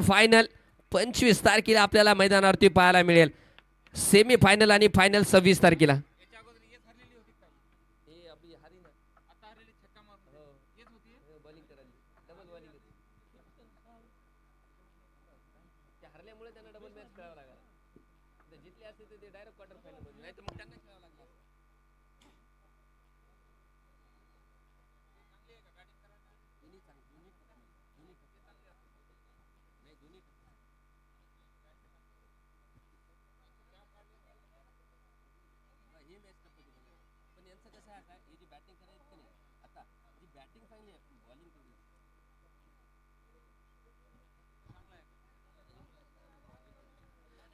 Final 25 तारखेला आपल्याला मैदानावरती पाहायला मिळेल. सेमी फायनल आणि फायनल 26 तारखेला.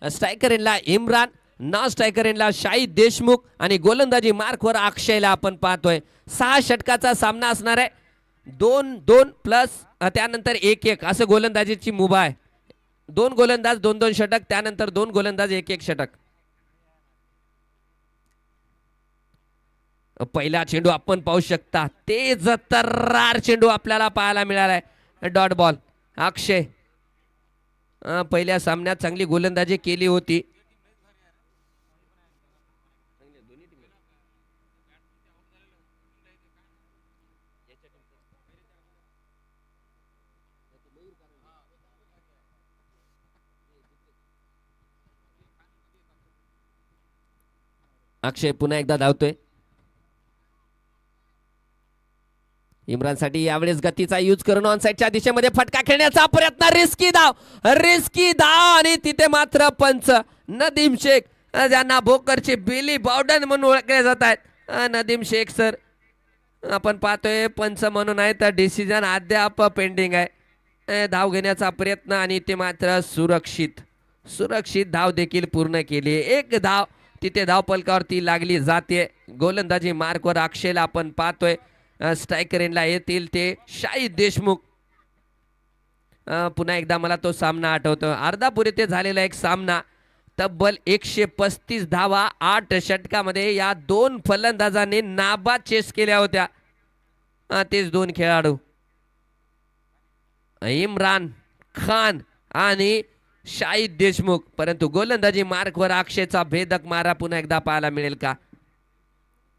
स्ट्रायकर इनला इम्रान, नॉन स्ट्रायकर इनला शाहिद देशमुख आणि गोलंदाजी मार्कवर अक्षयला आपण पाहतोय. 6 षटकाचा सामना असणार आहे. 2-2 प्लस त्यानंतर 1-1 असं गोलंदाजीची मुभा आहे. 2 गोलंदाज 2-2 षटक, त्यानंतर 2 गोलंदाज 1-1 षटक. पहिला चेंडू आपण पाहू शकता, तेज तर्रार चेंडू आपल्याला पाहायला मिळालाय. Dot ball. अक्षय पहिल्या सामन्यात चांगली गोलंदाजी केली होती. अक्षय पुन्हा एकदा धावतोय. इम्रानसाठी यावेळेस गतीचा यूज करून ऑनसाइडच्या दिशेमध्ये फटका खेळण्याचा प्रयत्न. रिस्की धाव आणि तिथे मात्र पंच नदीम शेख, ज्यांना भोकरचे बिली बावडन म्हणून ओळखले जात आहेत. नदीम शेख सर आपण पाहतोय पंच म्हणून आहे, तर डिसिजन अद्याप पेंडिंग आहे. धाव घेण्याचा प्रयत्न आणि ते मात्र सुरक्षित धाव देखील पूर्ण केली. 1 धाव तिथे धाव पलकावरती लागली जाते. गोलंदाजी मार्कवर अक्षयला आपण पाहतोय. स्ट्रायकर इनला येतील ते शाहिद देशमुख. पुन्हा एकदा मला तो सामना आठवतो. अर्धापूर येथे झालेला एक सामना, तब्बल 135 धावा 8 षटकामध्ये या 2 फलंदाजांनी नाबाद चेस केल्या होत्या. तेच 2 खेळाडू इम्रान खान आणि शाहिद देशमुख. परंतु गोलंदाजी मार्कवर अक्षयचा भेदक मारा पुन्हा एकदा पाहायला मिळेल का?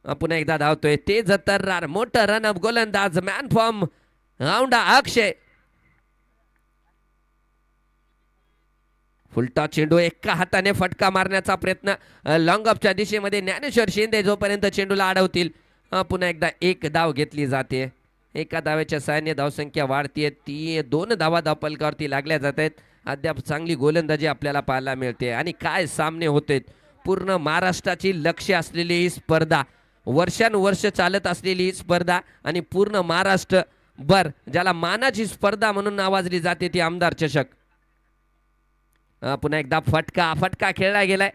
पुन्हा एकदा धावतोय तेज तर्रार. मोठं रनअप गोलंदाज मॅन फॉर्म औंढा अक्षय. फुलटा चेंडू एका हाताने फटका मारण्याचा प्रयत्न लॉंग ऑफच्या दिशेमध्ये. ज्ञानेश्वर शिंदे जोपर्यंत चेंडूला अडवतील. पुन्हा एकदा 1 धाव घेतली जाते. एका धावेच्या साहाय्याने धावसंख्या वाढतीये. 2 धावा धावपलकावरती लागल्या जात आहेत. अद्याप चांगली गोलंदाजी आपल्याला पाहायला मिळते. आणि काय सामने होते. पूर्ण महाराष्ट्राची लक्ष असलेली ही स्पर्धा, वर्षानुवर्ष चालत असलेली ही स्पर्धा आणि पूर्ण महाराष्ट्र ज्याला मानाची स्पर्धा म्हणून नावाजली जाते ती आमदार चषक. पुन्हा एकदा फटका खेळला गेलाय.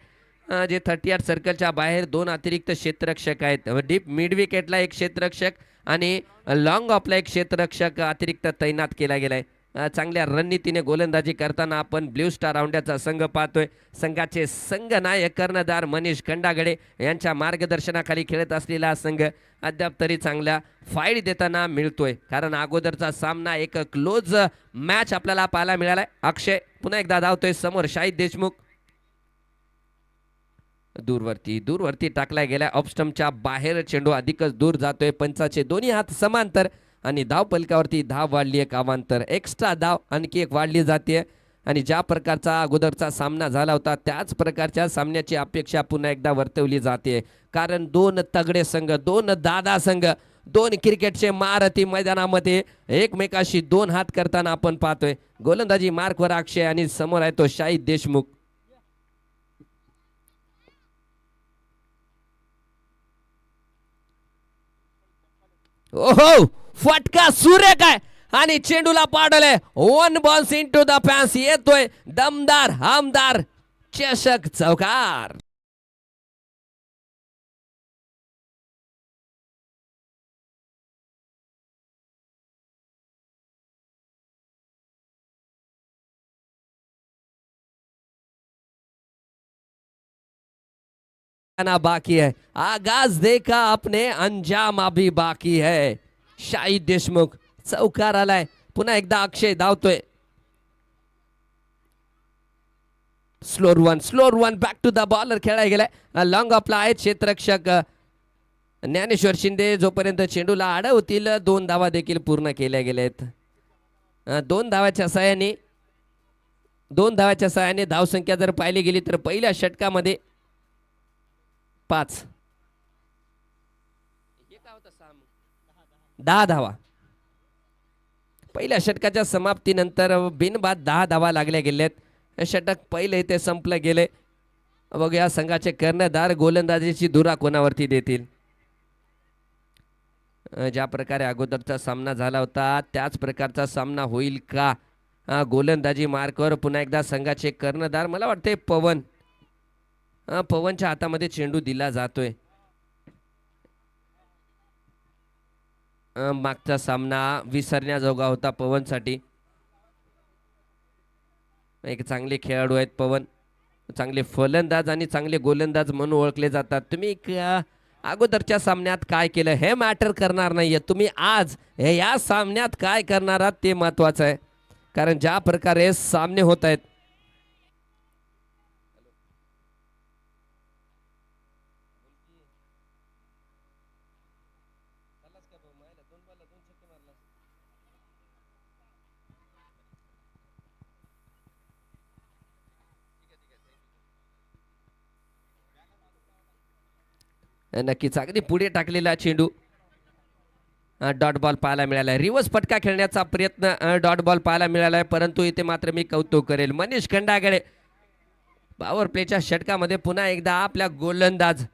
जे 38 सर्कलच्या बाहेर 2 अतिरिक्त क्षेत्ररक्षक आहेत. डीप मिड विकेटला 1 क्षेत्ररक्षक आणि लॉंग ऑफला 1 क्षेत्ररक्षक अतिरिक्त तैनात केला गेलाय. चांगल्या रणनीतीने गोलंदाजी करताना आपण ब्ल्यू स्टार औंढ्याचा संघ पाहतोय. संघाचे संघनायक कर्णधार मनीष खंडागडे यांच्या मार्गदर्शनाखाली खेळत असलेला संघ अद्याप तरी चांगला फाईट देताना मिळतोय. कारण अगोदरचा सामना एक क्लोज मॅच आपल्याला पाहायला मिळालाय. अक्षय पुन्हा एकदा धावतोय. समोर शाहिद देशमुख. दूरवरती टाकला गेला. ऑफस्टम्पच्या बाहेर चेंडू अधिकच दूर जातोय. पंचाचे दोन्ही हात समांतर आणि धाव पलकावरती धाव वाढली. 1 अवांतर एक्स्ट्रा धाव आणखी 1 वाढली जाते. आणि ज्या प्रकारचा अगोदरचा सामना झाला होता त्याच प्रकारच्या सामन्याची अपेक्षा पुन्हा एकदा वर्तवली जाते. कारण 2 तगडे संघ, 2 दादा संघ, 2 क्रिकेटचे महारथी मैदानामध्ये एकमेकाशी 2 हात करताना आपण पाहतोय. गोलंदाजी मार्कवर अक्षय आणि समोर आहे तो शाहिद देशमुख. ओहो फटका सुरेख आहे आणि चेंडूला पाडले. 1 बॉल्स इनटू द फॅन्स. येतोय दमदार हमदार चषक चौकार. बाकी है आगाज देखा अपने अंजाम अभी बाकी है. शाहिद देशमुख चौकार आलाय. पुन्हा एकदा अक्षय धावतोय. Slower one back to the bowler खेळायला गेलाय. लॉंग ऑफला आहे क्षेत्ररक्षक ज्ञानेश्वर शिंदे. जोपर्यंत चेंडूला अडवतील 2 धावा देखील पूर्ण केल्या गेल्या आहेत. 2 धावाच्या सहाय्याने धावसंख्या जर पाहिली गेली तर पहिल्या षटकामध्ये 5 10 धावा. पहिल्या षटकाच्या समाप्तीनंतर बिनबाद 10 धावा लागल्या गेल्यात. षटक पहिले ते संपलं गेले. बघूया संघाचे कर्णधार गोलंदाजीची धुरा कोणावरती देतील. ज्या प्रकारे अगोदरचा सामना झाला होता त्याच प्रकारचा सामना होईल का. गोलंदाजी मार्कवर पुन्हा एकदा संघाचे कर्णधार मला वाटते पवनच्या हातामध्ये चेंडू दिला जातोय. मागचा सामना विसरण्याजोगा होता पवनसाठी. एक चांगले खेळाडू आहेत पवन. चांगले फलंदाज आणि चांगले गोलंदाज म्हणून ओळखले जातात. तुम्ही अगोदरच्या सामन्यात काय केलं हे मॅटर करणार नाहीये. तुम्ही आज या सामन्यात काय करणार आहात ते महत्वाचं आहे. कारण ज्या प्रकारे सामने होत आहेत नक्कीच अगदी पुढे टाकलेला चेंडू डॉट बॉल पाहायला मिळाला. रिवर्स फटका खेळण्याचा प्रयत्न डॉट बॉल पाहायला मिळाला आहे. परंतु इथे मात्र मी कौतुक करेल मनीष खंडागळे. पॉवर प्लेच्या षटकामध्ये पुन्हा एकदा आपल्या गोलंदाज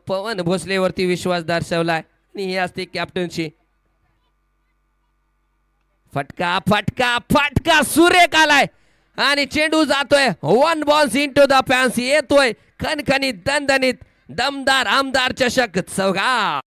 पवन भोसलेवरती विश्वास दर्शवलाय आणि ही असते कॅप्टनशी. फटका फटका फटका सुरेख आलाय आणि चेंडू जातोय 1 बॉल्स इनटू द फॅन्स. येतोय खणखणीत दणदणीत दमदार आमदार चषक चौघा.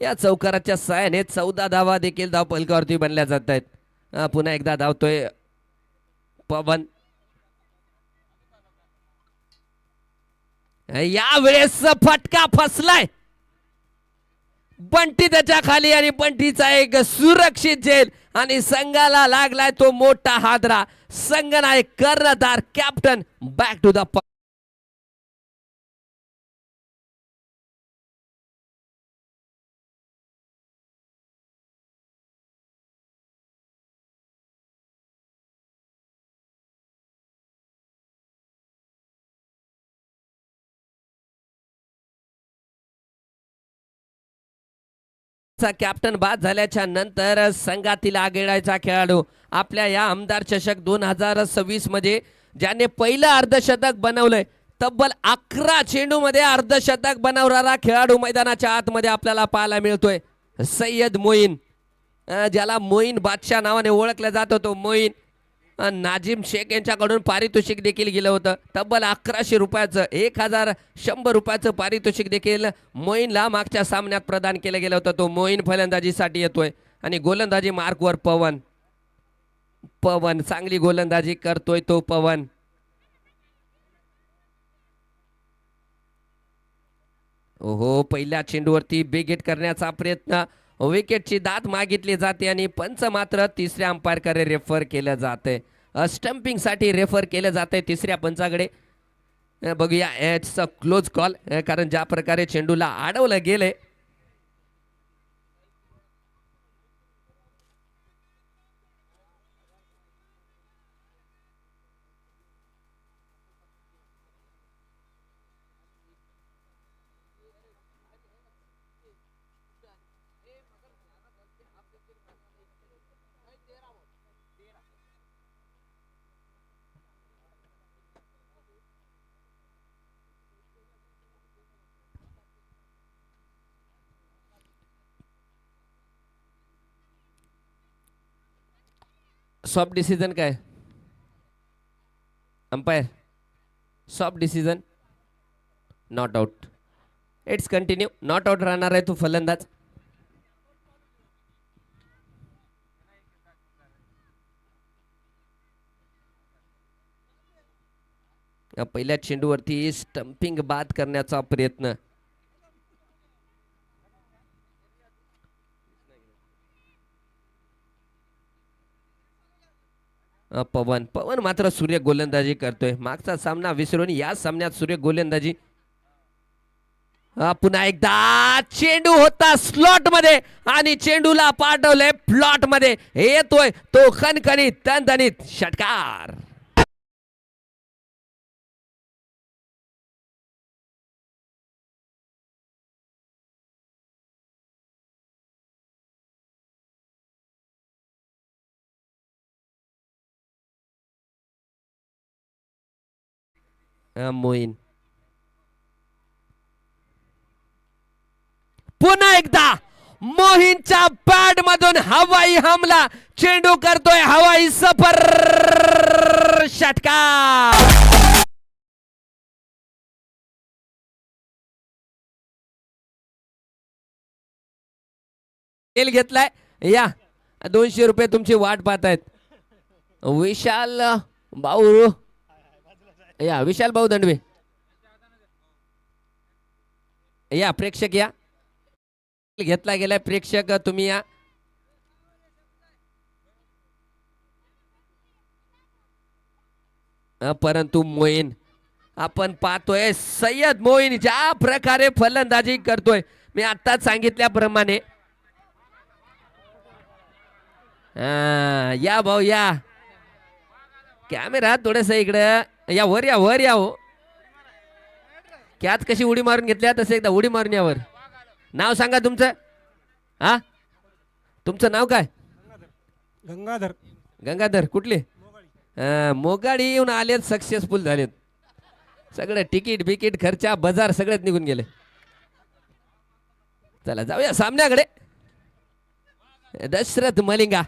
या चौकाराच्या सहाय्याने 14 धावा देखील धाव फलकावरती बनल्या जात आहेत. पुन्हा एकदा धावतोय पवन. यावेळेस फटका फसलाय. बंटी त्याच्या खाली आणि बंटीचा एक सुरक्षित झेल आणि संघाला लागलाय तो मोठा हादरा. संघनायक कर्णधार captain back to the captain बाद झाल्याच्या नंतर संघातील आघाडीचा खेळाडू आपल्या या आमदार चषक 2026 मध्ये ज्याने पहिलं अर्धशतक बनवलंय. तब्बल 11 चेंडू मध्ये अर्धशतक बनवणारा खेळाडू मैदानाच्या आतमध्ये आपल्याला पाहायला मिळतोय. सय्यद मोईन, ज्याला मोईन बादशाह नावाने ओळखलं जात होतं. मोईन नाजिम शेख यांच्याकडून पारितोषिक देखील गेलं होतं. तब्बल 1100 रुपयाचं 1100 रुपयाचं पारितोषिक देखील मोईनला मागच्या सामन्यात प्रदान केलं गेलं होतं. तो मोईन फलंदाजीसाठी येतोय आणि गोलंदाजी मार्कवर पवन चांगली गोलंदाजी करतोय तो पवन. ओहो, पहिल्या चेंडूवरती बिग हिट करण्याचा प्रयत्न. विकेटची दात मागितली जाते आणि पंच मात्र तिसऱ्या अंपायरकडे रेफर केलं जाते. स्टंपिंग साठी रेफर केलं जाते तिसऱ्या पंचाकडे. बघूया इट्स अ क्लोज कॉल. कारण ज्या प्रकारे चेंडूला अडवलं गेले सॉफ्ट डिसिजन काय umpire. Soft decision not out. It's continue. Not out राहणार आहे तो फलंदाज. पहिल्या चेंडूवरती स्टंपिंग बाद करण्याचा प्रयत्न. पवन पवन मात्र सूर्य गोलंदाजी करतोय. मागचा सामना विसरून या सामन्यात सूर्य गोलंदाजी. पुन्हा एकदा चेंडू होता स्लॉट मध्ये आणि चेंडूला पाठवलंय प्लॉट मध्ये. येतोय तो खणखणीत तणतणीत षटकार. मोईन पुन्हा एकदा मोहीनच्या पॅड मधून हवाई हमला. चेंडू करतोय हवाई सफर. षटकार. तेल घेतलाय. या 200 रुपये तुमची वाट पाहतायत. विशाल भाऊ या विशाल भाऊ दंडवे या प्रेक्षक या. घेतला गेलाय प्रेक्षक तुम्ही या. परंतु मोईन आपण पाहतोय सय्यद मोईन ज्या प्रकारे फलंदाजी करतोय. मी आत्ताच सांगितल्याप्रमाणे. या भाऊ या. कॅमेरा थोडस इकडं या. वर या वर या हो. कॅच कशी उडी मारून घेतल्या तसे एकदा उडी मारून यावर. नाव सांगा तुमचं. हा तुमचं नाव काय. गंगाधर. गंगाधर कुठले. मोगाडी येऊन आलेत. सक्सेसफुल झालेत. सगळं तिकीट बिकीट खर्चा बाजार सगळ्यात निघून गेले. चला जाऊया सामन्याकडे. दशरथ मलिंगा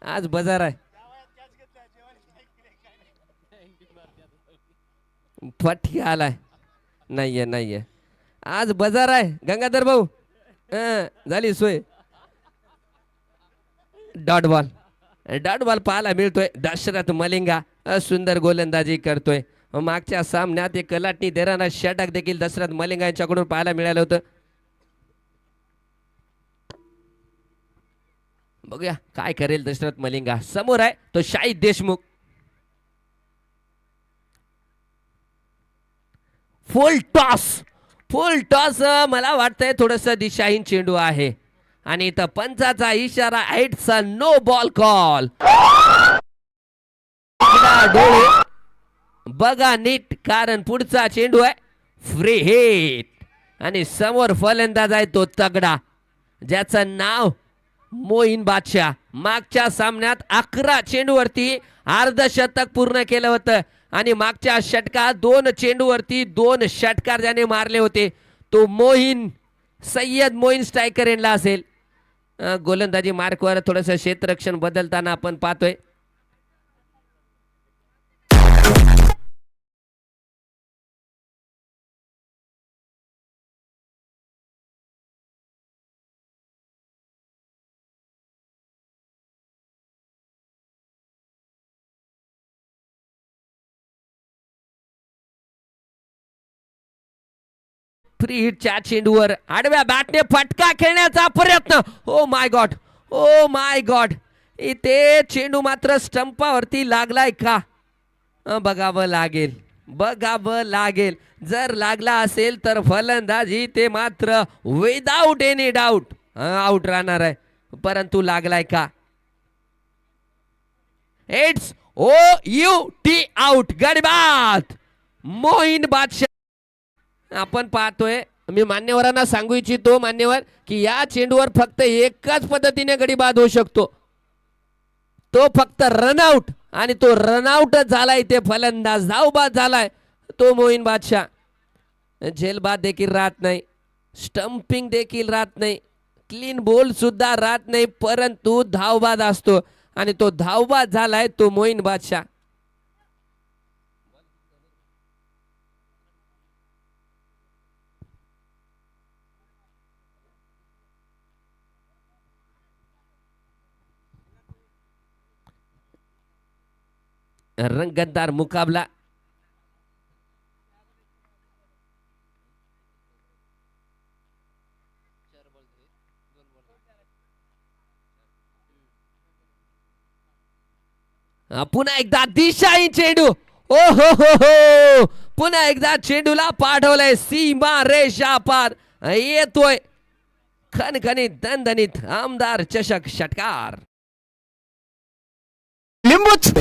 आज बाजार आहे. फटके आलाय. नाहीये नाहीये आज बाजार आहे. गंगाधर भाऊ झाली सोय. डॉट बॉल पाहायला मिळतोय. दशरथ मलिंगा सुंदर गोलंदाजी करतोय. मागच्या सामन्यात एक कलाटणी देणारा षटक देखील दशरथ मलिंगा यांच्याकडून पाहायला मिळालं होतं. बघूया काय करेल दशरथ मलिंगा. समोर आहे तो शाहिद देशमुख. फुल टॉस मला वाटतंय थोडस दिशाहीन चेंडू आहे आणि इथं पंचाचा इशारा. आईटचा नो बॉल कॉल. डोळे बघा नीट कारण पुढचा चेंडू आहे फ्री हिट आणि समोर फलंदाज आहे तो तगडा ज्याचं नाव मोईन बादशाह. मागच्या सामन्यात 11 चेंडूवरती अर्धशतक पूर्ण केलं होतं आणि मागच्या षटकात 2 चेंडूवरती 2 षटकार ज्याने मारले होते तो मोईन सय्यद मोईन स्ट्रायकर यांना असेल. गोलंदाजी मार्कवर थोडंसं क्षेत्ररक्षण बदलताना आपण पाहतोय. फ्री हिटच्या चेंडूवर आडव्या बॅटने फटका खेळण्याचा प्रयत्न. ओ माय गॉड इथे चेंडू मात्र स्टंपावरती लागलाय का. बघावं लागेल. जर लागला असेल तर फलंदाजी ते मात्र विदाउट एनी डाऊट आउट राहणार आहे. परंतु लागलाय का. It's OUT out. गडबाद मोईन बादशाह. आपण पाहतोय. मी मान्यवरांना सांगू इच्छितो मान्यवर की या चेंडूवर फक्त एकाच पद्धतीने गडी बाद होऊ शकतो. तो फक्त रनआउट आणि तो रनआउट झालाय. ते फलंदाज धावबाद झालाय तो मोईन बादशाह. झेलबाद देखील राहत नाही. स्टंपिंग देखील राहत नाही. क्लीन बॉल सुद्धा राहत नाही. परंतु धावबाद असतो आणि तो धावबाद झालाय तो मोईन बादशाह. रंगतदार मुकाबला. पुन्हा एकदा दिशाही चेंडू. ओ हो हो हो, पुन्हा एकदा चेंडूला पाठवलंय सीमा रेषा पार. येतोय खणखणीत दणदणीत आमदार चषक षटकार. लिंबूच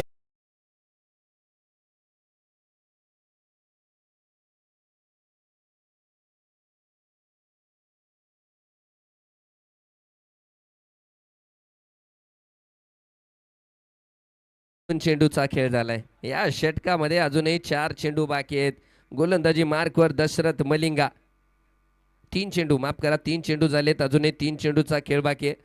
चेंडूचा खेळ झालाय. या षटकामध्ये अजूनही 4 चेंडू बाकी आहेत. गोलंदाजी मार्कवर दशरथ मलिंगा. 3 चेंडू, माफ करा, 3 चेंडू झालेत. अजूनही 3 चेंडूचा खेळ बाकी आहे.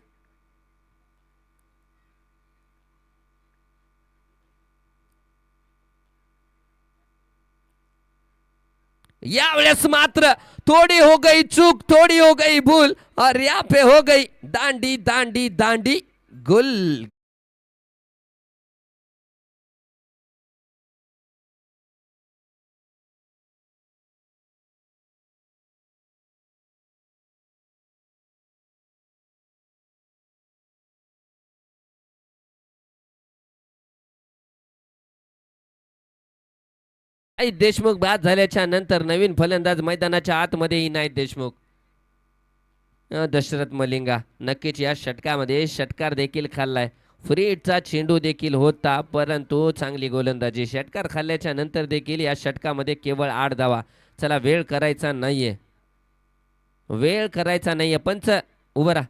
यावेळेस मात्र थोडी हो गई चूक, थोडी हो गई भूल और यहाँ पे हो गई दांडी दांडी दांडी गुल. इनायत देशमुख बाद झाल्याच्या नंतर नवीन फलंदाज मैदानाच्या आतमध्ये इनायत देशमुख. दशरथ मलिंगा नक्कीच या षटकामध्ये षटकार देखील खाल्लाय. फ्री हिटचा चेंडू देखील होता, परंतु चांगली गोलंदाजी. षटकार खाल्ल्याच्या नंतर देखील या षटकामध्ये केवळ 8 धावा. चला, वेळ करायचा नाहीये, वेळ करायचा नाहीये. पंच उभं राहा.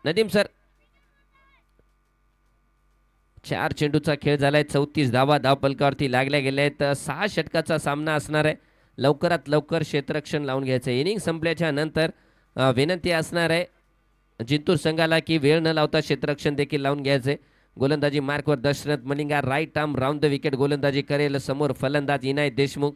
नदीम सर. 4 चेंडूचा खेळ झालाय. 34 धावा धावपलकावरती लागल्या गेल्या आहेत. 6 षटकाचा सामना असणार आहे. लवकरात लवकर क्षेत्ररक्षण लावून घ्यायचं. इनिंग संपल्याच्या नंतर विनंती असणार आहे जिंतूर संघाला की वेळ न लावता क्षेत्ररक्षण देखील लावून घ्यायचे. गोलंदाजी मार्कवर Dashrath Malinga. Right arm round the wicket गोलंदाजी करेल. समोर फलंदाज इनायत देशमुख.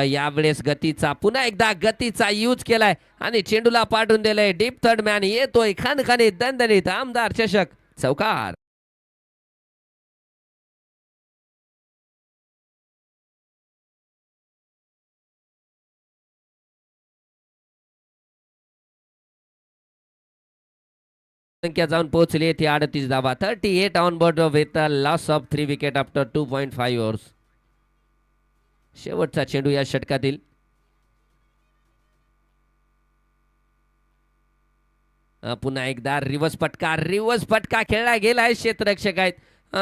यावेळेस गतीचा, पुन्हा एकदा गतीचा यूज केलाय आणि चेंडूला पाठवून दिलाय. डीप थर्ड मॅन येतोय खणखणीत दणदणीत आमदार चषक चौकार. संख्या जाऊन पोहोचली ती 38 धावा. 38 on board with loss of 3 wicket after 2.5 overs. शेवटचा चेंडू या षटकातील. पुन्हा एकदा रिवर्स पटका खेळला गेलाय. क्षेत्ररक्षक आहेत.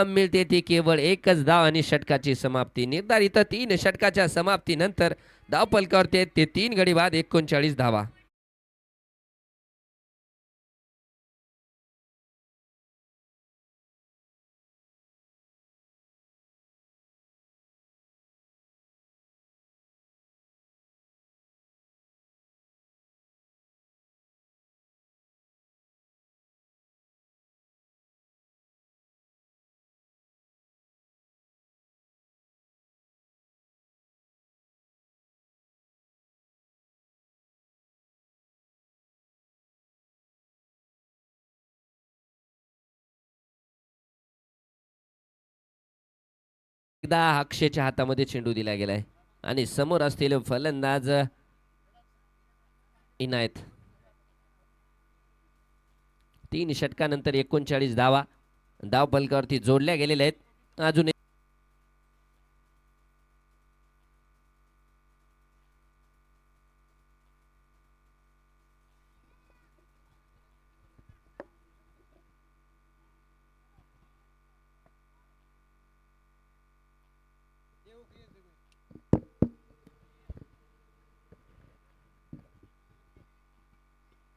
मिळते ती केवळ एकच धाव आणि षटकाची समाप्ती. निर्धारित 3 षटकाच्या समाप्तीनंतर धावपलकावरती आहेत ते 3 गडी बाद 39 धावा. एकदा अक्षयच्या हातामध्ये चेंडू दिला गेलाय आणि समोर असलेले फलंदाज इनायत. 3 षटकानंतर 39 धावा धावपलकावरती जोडल्या गेलेल्या आहेत. अजून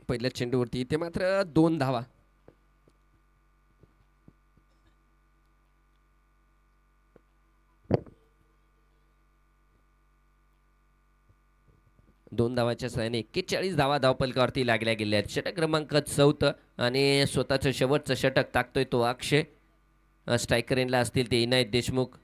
पहिल्या चेंडूवरती ते मात्र 2 धावा. दोन धावाच्या सहाय्याने 41 धावा धावपलकावरती लागल्या गेल्या आहेत. षटक क्रमांक 4 आणि स्वतःचं शेवटचं षटक टाकतोय तो अक्षय. स्ट्रायकर एंडला असतील ते इनायत देशमुख.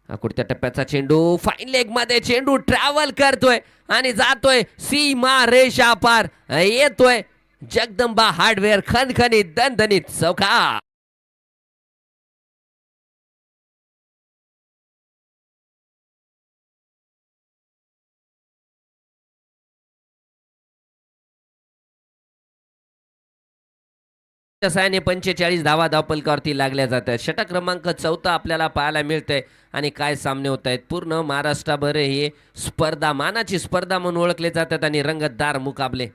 कुठच्या टप्प्याचा चेंडू फाईन लेग मध्ये चेंडू ट्रॅव्हल करतोय आणि जातोय सीमा रेषा पार येतोय जगदंबा हार्डवेअर खणखणीत दणदणीत चौकार. सायाने 45 धावा धावपलकावरती लागल्या जात आहेत. षटक क्रमांक 14 आपल्याला पाहायला मिळतंय आणि काय सामने होत आहेत. पूर्ण महाराष्ट्राभर हे स्पर्धा मानाची स्पर्धा म्हणून ओळखले जातात आणि रंगतदार मुकाबले.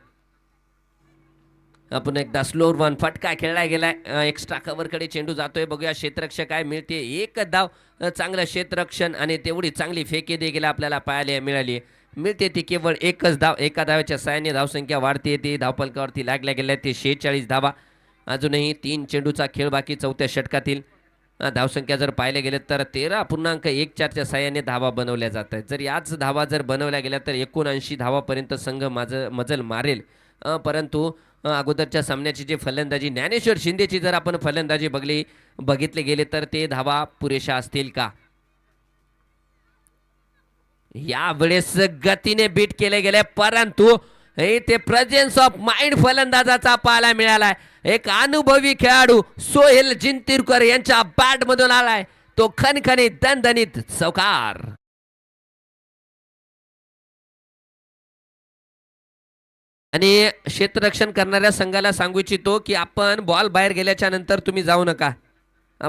आपण एकदा स्लोअर वन फटका खेळला गेलाय एक्स्ट्रा कव्हरकडे चेंडू जातोय. बघूया क्षेत्ररक्षक काय मिळते. एक धाव चांगलं क्षेत्ररक्षण आणि तेवढी चांगली फेकी देखील आपल्याला पाहायला मिळाली. मिळते ती केवळ एकच धाव. एका धाव्याच्या साहाय्याने धावसंख्या वाढते. ती धावपलकावरती लागल्या गेल्या ते 46 धावा. अजूनही 3 चेंडूचा खेळ बाकी चौथ्या षटकातील. धावसंख्या जर पाहिले गेले तर 13.14च्या साहाय्याने धावा बनवल्या जात आहेत. जर याच धावा जर बनवल्या गेल्या तर 79 धावापर्यंत संघ मजल मारेल. परंतु अगोदरच्या सामन्याची जी फलंदाजी ज्ञानेश्वर शिंदेची जर आपण फलंदाजी बघितले गेले तर ते धावा पुरेशा असतील का. यावेळेस गतीने बीट केले गेले परंतु ते प्रेझेन्स ऑफ माइंड फलंदाजाचा पाहायला मिळालाय. एक अनुभवी खेळाडू सोहेल जिंतीरकर यांच्या बॅट मधून आलाय तो खणखणीत दणदणीत चौकार. आणि क्षेत्ररक्षण करणाऱ्या संघाला सांगू इच्छितो की आपण बॉल बाहेर गेल्याच्या नंतर तुम्ही जाऊ नका.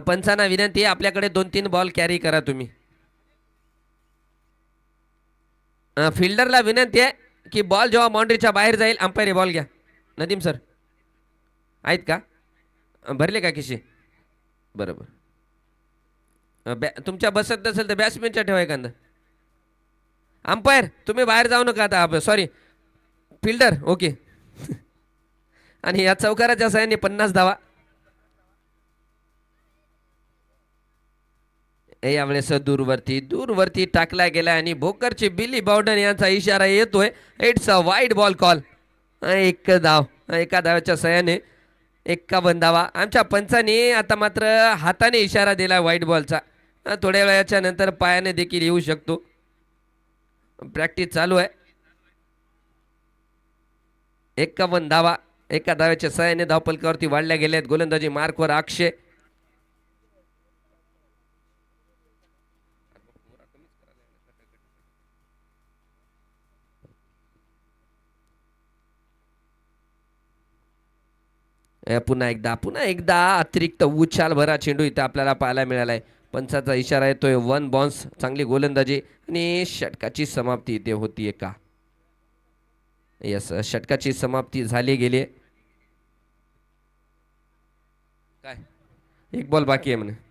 पंचांना विनंती आहे आपल्याकडे 2-3 बॉल कॅरी करा तुम्ही. फिल्डरला विनंती आहे की बॉल जेव्हा बाउंड्रीच्या बाहेर जाईल अंपायर बॉल घ्या. नदीम सर आहेत का भरले का किशी बरोबर. तुमच्या बसत नसेल तर बॅट्समॅनच्या ठेवा एखादा. अंपायर तुम्ही बाहेर जाऊ नका आता. Sorry fielder okay. आणि या चौकाराच्या साहाय्याने 50 धावा. यावेळेस दूरवरती टाकला गेला आणि भोकरची बिली बाउडन यांचा इशारा येतोय. It's a wide ball call. एक धाव एका धाव्याच्या साहाय्याने 51 धावा. आमच्या पंचाने आता मात्र हाताने इशारा दिला वाईड बॉलचा. थोड्या वेळाच्या नंतर पायाने देखील येऊ शकतो. प्रॅक्टिस चालू आहे. 51 धावा एका धाव्याच्या साहाय्याने धावपलकावरती वाढल्या गेल्या आहेत. गोलंदाजी मार्कवर अक्षय. पुन्हा एकदा अतिरिक्त उछाल भरा चेंडू इथं आपल्याला पाहायला मिळाला आहे. पंचाचा इशारा येतोय 1 बॉन्स. चांगली गोलंदाजी आणि षटकाची समाप्ती इथे होतीये का. यस षटकाची समाप्ती झाली गेली. काय एक बॉल बाकी आहे म्हणे.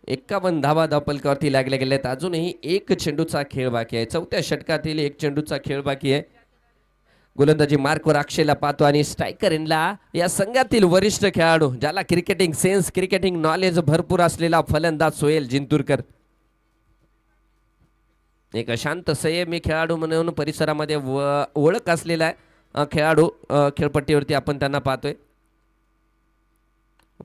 एकावन्न धावा धावपलकावरती लागल्या गेल्यात. अजूनही एक चेंडूचा खेळ बाकी आहे. चौथ्या षटकातील एक चेंडूचा खेळ बाकी आहे. गोलंदाजी मार्कवर अक्षयला पाहतो आणि स्ट्रायकर इनला या संघातील वरिष्ठ खेळाडू ज्याला क्रिकेटिंग सेन्स क्रिकेटिंग नॉलेज भरपूर असलेला फलंदाज सोहेल जिंतूरकर. एक शांत संयमी खेळाडू म्हणून परिसरामध्ये ओळख असलेला खेळाडू खेळपट्टीवरती आपण त्यांना पाहतोय.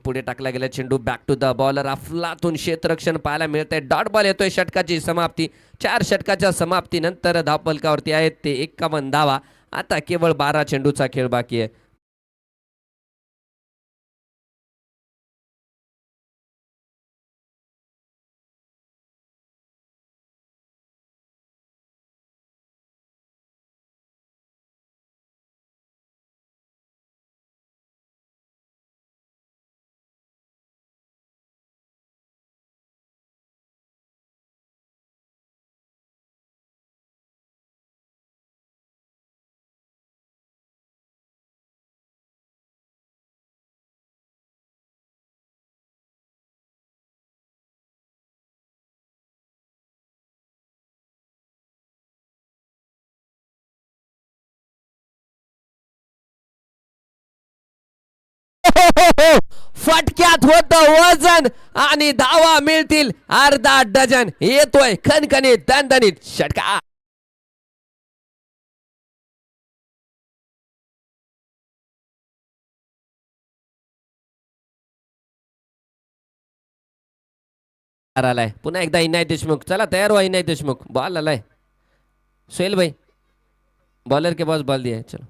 पुढे टाकला गेला चेंडू बॅक टू द बॉलर. अफलातून क्षेत्ररक्षण पाहायला मिळतंय. डॉट बॉल येतोय. षटकाची समाप्ती. 4 षटकाच्या समाप्तीनंतर धावपलकावरती आहेत ते 51 धावा. आता केवळ 12 चेंडूचा खेळ बाकी आहे. फटक्यात होतं डझन आणि धावा मिळतील अर्धा डझन. येतोय खणखणीत दणदणीत षटकार. आलाय पुन्हा एकदा इनाय देशमुख. चला तयार व्हा इनाय देशमुख. बॉल आलाय सोहेल भाई. बॉलर के पास बॉल दिया है. चलो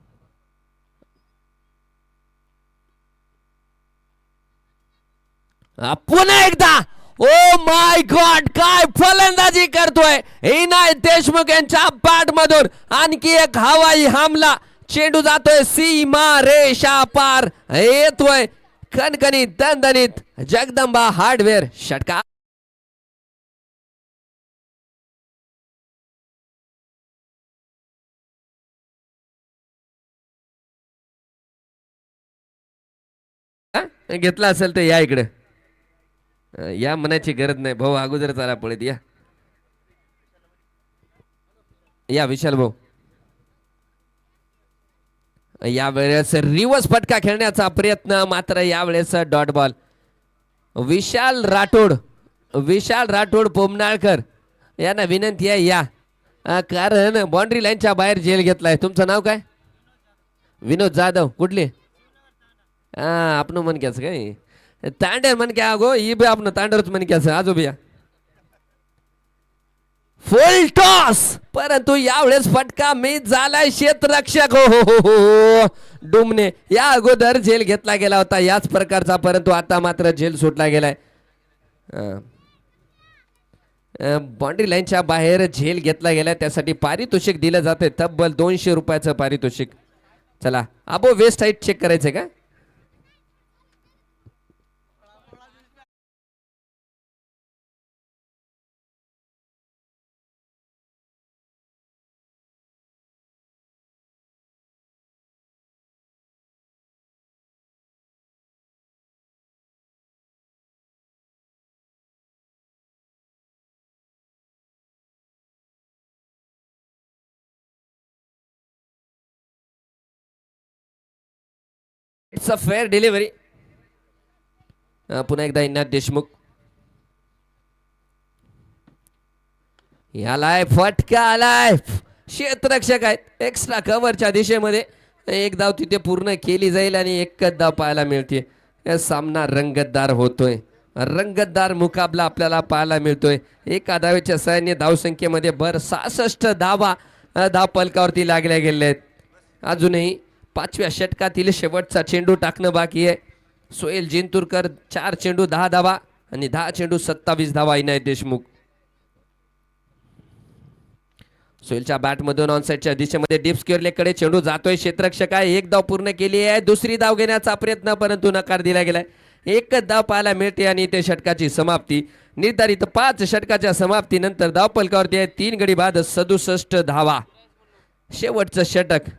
पुन्हा एकदा. ओ माय गॉड काय फलंदाजी करतोय इनाय देशमुख यांच्या बॅट मधून. आणखी एक हवाई हमला. चेंडू जातोय सीमा रेषा पार. येतोय खणखणीत दणदणीत जगदंबा हार्डवेअर षटकार. घेतला असेल तर या इकडे. या म्हणायची गरज नाही भाऊ. अगोदर चला पळत या. या विशाल भाऊ. यावेळेस रिवर्स फटका खेळण्याचा प्रयत्न मात्र यावेळेस डॉट बॉल. विशाल राठोड पोमनाळकर यांना विनंती आहे या. कारण बाउंड्री लाईनच्या बाहेर झेल घेतलाय. तुमचं नाव काय? विनोद जाधव. कुठली? आपण मन घ्यायचं काय तांडेर मन क्या गो ही बी आपण तांडेरच मन घ्यायचं आजो बिया. फुल टॉस परंतु यावेळेस फटका मिस झालाय. क्षेत्ररक्षक हो डुमने या अगोदर झेल घेतला गेला होता याच प्रकारचा परंतु आता मात्र झेल सुटला गेलाय. बाउंड्री लाईनच्या बाहेर झेल घेतला गेलाय त्यासाठी पारितोषिक दिलं जाते तब्बल 200 रुपयाचं पारितोषिक. चला अबो वेस्ट हाईट चेक करायचंय का? It's a fair delivery. पुन्हा एकदा इनाय देशमुख. यालाय फटका आलाय. क्षेत्ररक्षक आहेत एक्स्ट्रा कव्हरच्या दिशेमध्ये. एक धाव तिथे पूर्ण केली जाईल आणि एकच धाव पाहायला मिळते. सामना रंगतदार होतोय. रंगतदार मुकाबला आपल्याला पाहायला मिळतोय. एका धावेच्या सहाय्याने धावसंख्येमध्ये भर 66 धावा धाव पलकावरती लागल्या गेल्या आहेत. अजूनही 5व्या षटकातील शेवटचा चेंडू टाकणं बाकी आहे. सोहेल जिंतूरकर 4 चेंडू 10 धावा आणि 10 चेंडू 27 धावा. इनाय देशमुख. सोहेलच्या बॅटमधून ऑनसाइडच्या दिशेमध्ये डीप स्क्वेअर लेगकडे चेंडू जातोय. क्षेत्ररक्षक आहे. एक धाव पूर्ण केली आहे. दुसरी धाव घेण्याचा प्रयत्न परंतु नकार दिला गेलाय. एकच धाव पाहायला मिळते आणि ते षटकाची समाप्ती. निर्धारित 5 षटकाच्या समाप्तीनंतर धाव पलकावरती आहे 3 गडी बाद 67 धावा. शेवटचं षटक.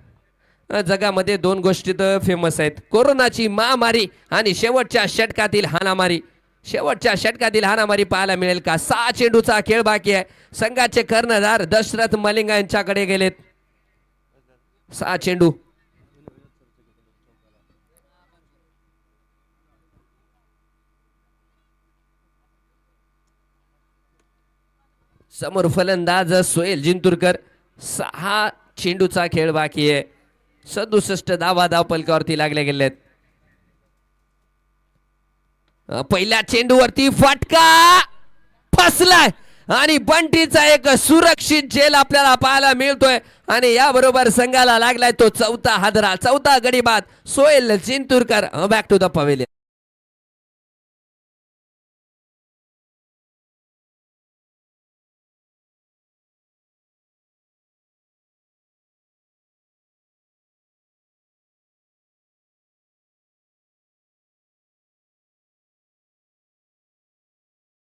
जगामध्ये 2 गोष्टी तर फेमस आहेत. कोरोनाची महामारी आणि शेवटच्या षटकातील हाणामारी. शेवटच्या षटकातील हाणामारी पाहायला मिळेल का? 6 चेंडूचा खेळ बाकी आहे. संघाचे कर्णधार दशरथ मलिंगा यांच्याकडे गेलेत. 6 चेंडू. समोर फलंदाज सोहेल जिंतूरकर. 6 चेंडूचा खेळ बाकी आहे. 67 धावा धाव पलकावरती लागले गेले आहेत. पहिल्या चेंडूवरती फटका फसलाय आणि बंटीचा एक सुरक्षित झेल आपल्याला पाहायला मिळतोय आणि याबरोबर संघाला लागलाय तो 4था हादरा. 4था गडी बाद Sohel Jinturkar. Back to the pavilion.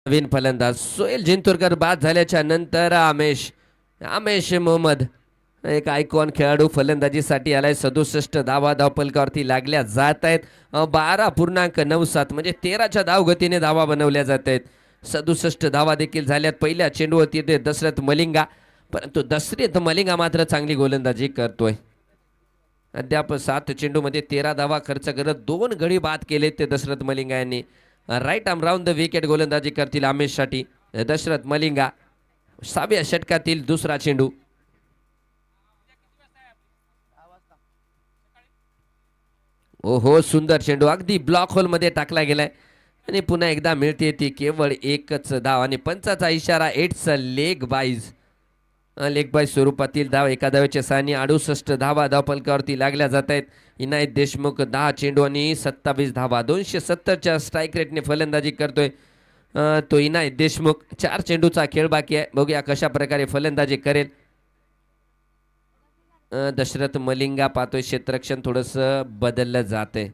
नवीन फलंदाज सोहेल जिंतूरकर बाद झाल्याच्या नंतर आमेश मोहम्मद एक आयकॉन खेळाडू फलंदाजीसाठी आलाय. 67 धावा धाव पलकावरती लागल्या जात आहेत. 12.97 म्हणजे 13च्या धावगतीने धावा बनवल्या जात आहेत. 67 धावा देखील झाल्यात. पहिल्या चेंडूवरती ते दशरथ मलिंगा परंतु दशरथ मलिंगा मात्र चांगली गोलंदाजी करतोय. अद्याप 7 चेंडूमध्ये 13 धावा खर्च करत 2 गडी बाद केले ते दशरथ मलिंगा यांनी. Right arm round the wicket गोलंदाजी करतील आमिषसाठी दशरथ मलिंगा. 6व्या षटकातील दुसरा चेंडू. ओहो सुंदर चेंडू अगदी ब्लॉक होल मध्ये टाकला गेलाय आणि पुन्हा एकदा मिळते ती केवळ एकच धाव आणि पंचाचा इशारा. It's leg byes. Leg byes स्वरूपातील धाव एका धावेच्या सहाय्याने 68 धावा धावफलकावरती लागल्या जात आहेत. इनायत देशमुख 10 चेंडू आणि 27 धावा. 270च्या स्ट्राईक रेटने फलंदाजी करतोय तो इनायत देशमुख. 4 चेंडूचा खेळ बाकी आहे. बघूया कशा प्रकारे फलंदाजी करेल दशरथ मलिंगा. पाहतोय क्षेत्ररक्षण थोडंसं बदललं जाते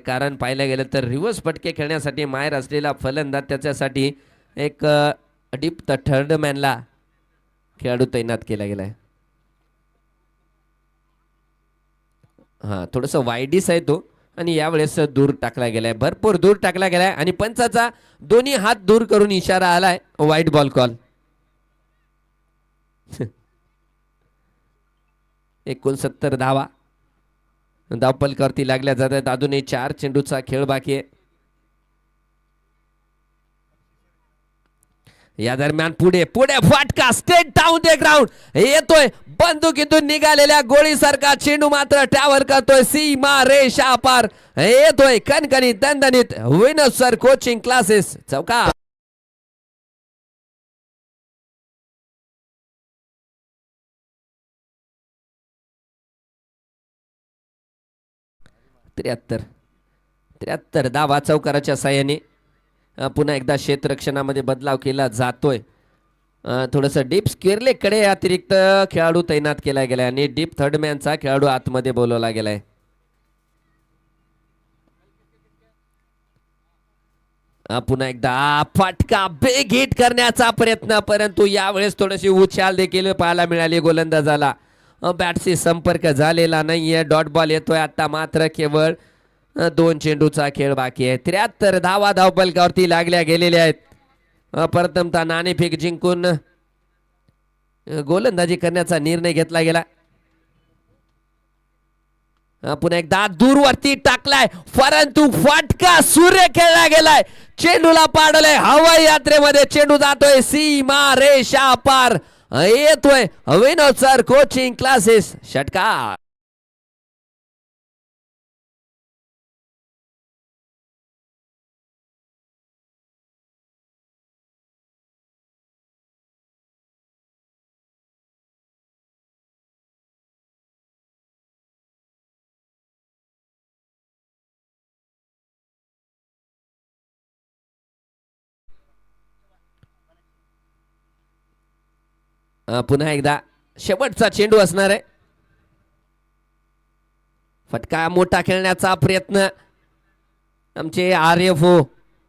कारण पाहायला गेलं तर रिव्हर्स फटके खेळण्यासाठी माहेर असलेला फलंदाज त्याच्यासाठी एक डीप द थर्ड मॅनला खेळाडू तैनात केला गेलाय. हा थोडंसं वाईडीस आहे तो आणि यावेळेस दूर टाकला गेलाय. भरपूर दूर टाकला गेलाय आणि पंचाचा दोन्ही हात दूर करून इशारा आलाय वाईट बॉल कॉल. 69 धावा धावफलकावरती लागल्या जात आहेत. अजूनही 4 चेंडूचा खेळ बाकी आहे. या दरम्यान पुढे पुढे फटका स्ट्रेट डाऊन द ग्राउंड येतोय. बंदुकीतून निघालेल्या गोळीसारखा चेंडू मात्र ट्रॅव्हल करतोय सीमा रेषा पार. येतोय कणकणीत दणदणीत विनोद सर कोचिंग क्लासेस चौका. त्र्याहत्तर धावा चौकाराच्या साह्याने पुन्हा एकदा क्षेत्ररक्षणामध्ये बदलाव केला जातोय. थोडंसं डीप स्क्वेअरलेकडे अतिरिक्त खेळाडू तैनात केला गेलाय आणि डीप थर्ड मॅनचा खेळाडू आतमध्ये बोलवला गेलाय. पुन्हा एकदा फटका बेग हिट करण्याचा प्रयत्न परंतु यावेळेस थोडीशी उछाल देखील पाहायला मिळाली गोलंदाजाला. बॅटशी संपर्क झालेला नाहीये. डॉट बॉल येतोय आता मात्र केवळ 2 चेंडूचा खेळ बाकी आहे. 73 धावा धावफलकावरती लागल्या गेलेल्या आहेत. प्रथमतः नाणेफेक जिंकून गोलंदाजी करण्याचा निर्णय घेतला गेला. पुन्हा एकदा दूरवरती टाकलाय परंतु फटका सूर्य खेळला गेलाय. चेंडूला पाडलंय हवाई यात्रेमध्ये. चेंडू जातोय सीमा रेषा पार. येतोय विनोद सर कोचिंग क्लासेस षटकार. पुन्हा एकदा शेवटचा चेंडू असणार आहे. फटका मोठा खेळण्याचा प्रयत्न. आमचे RFO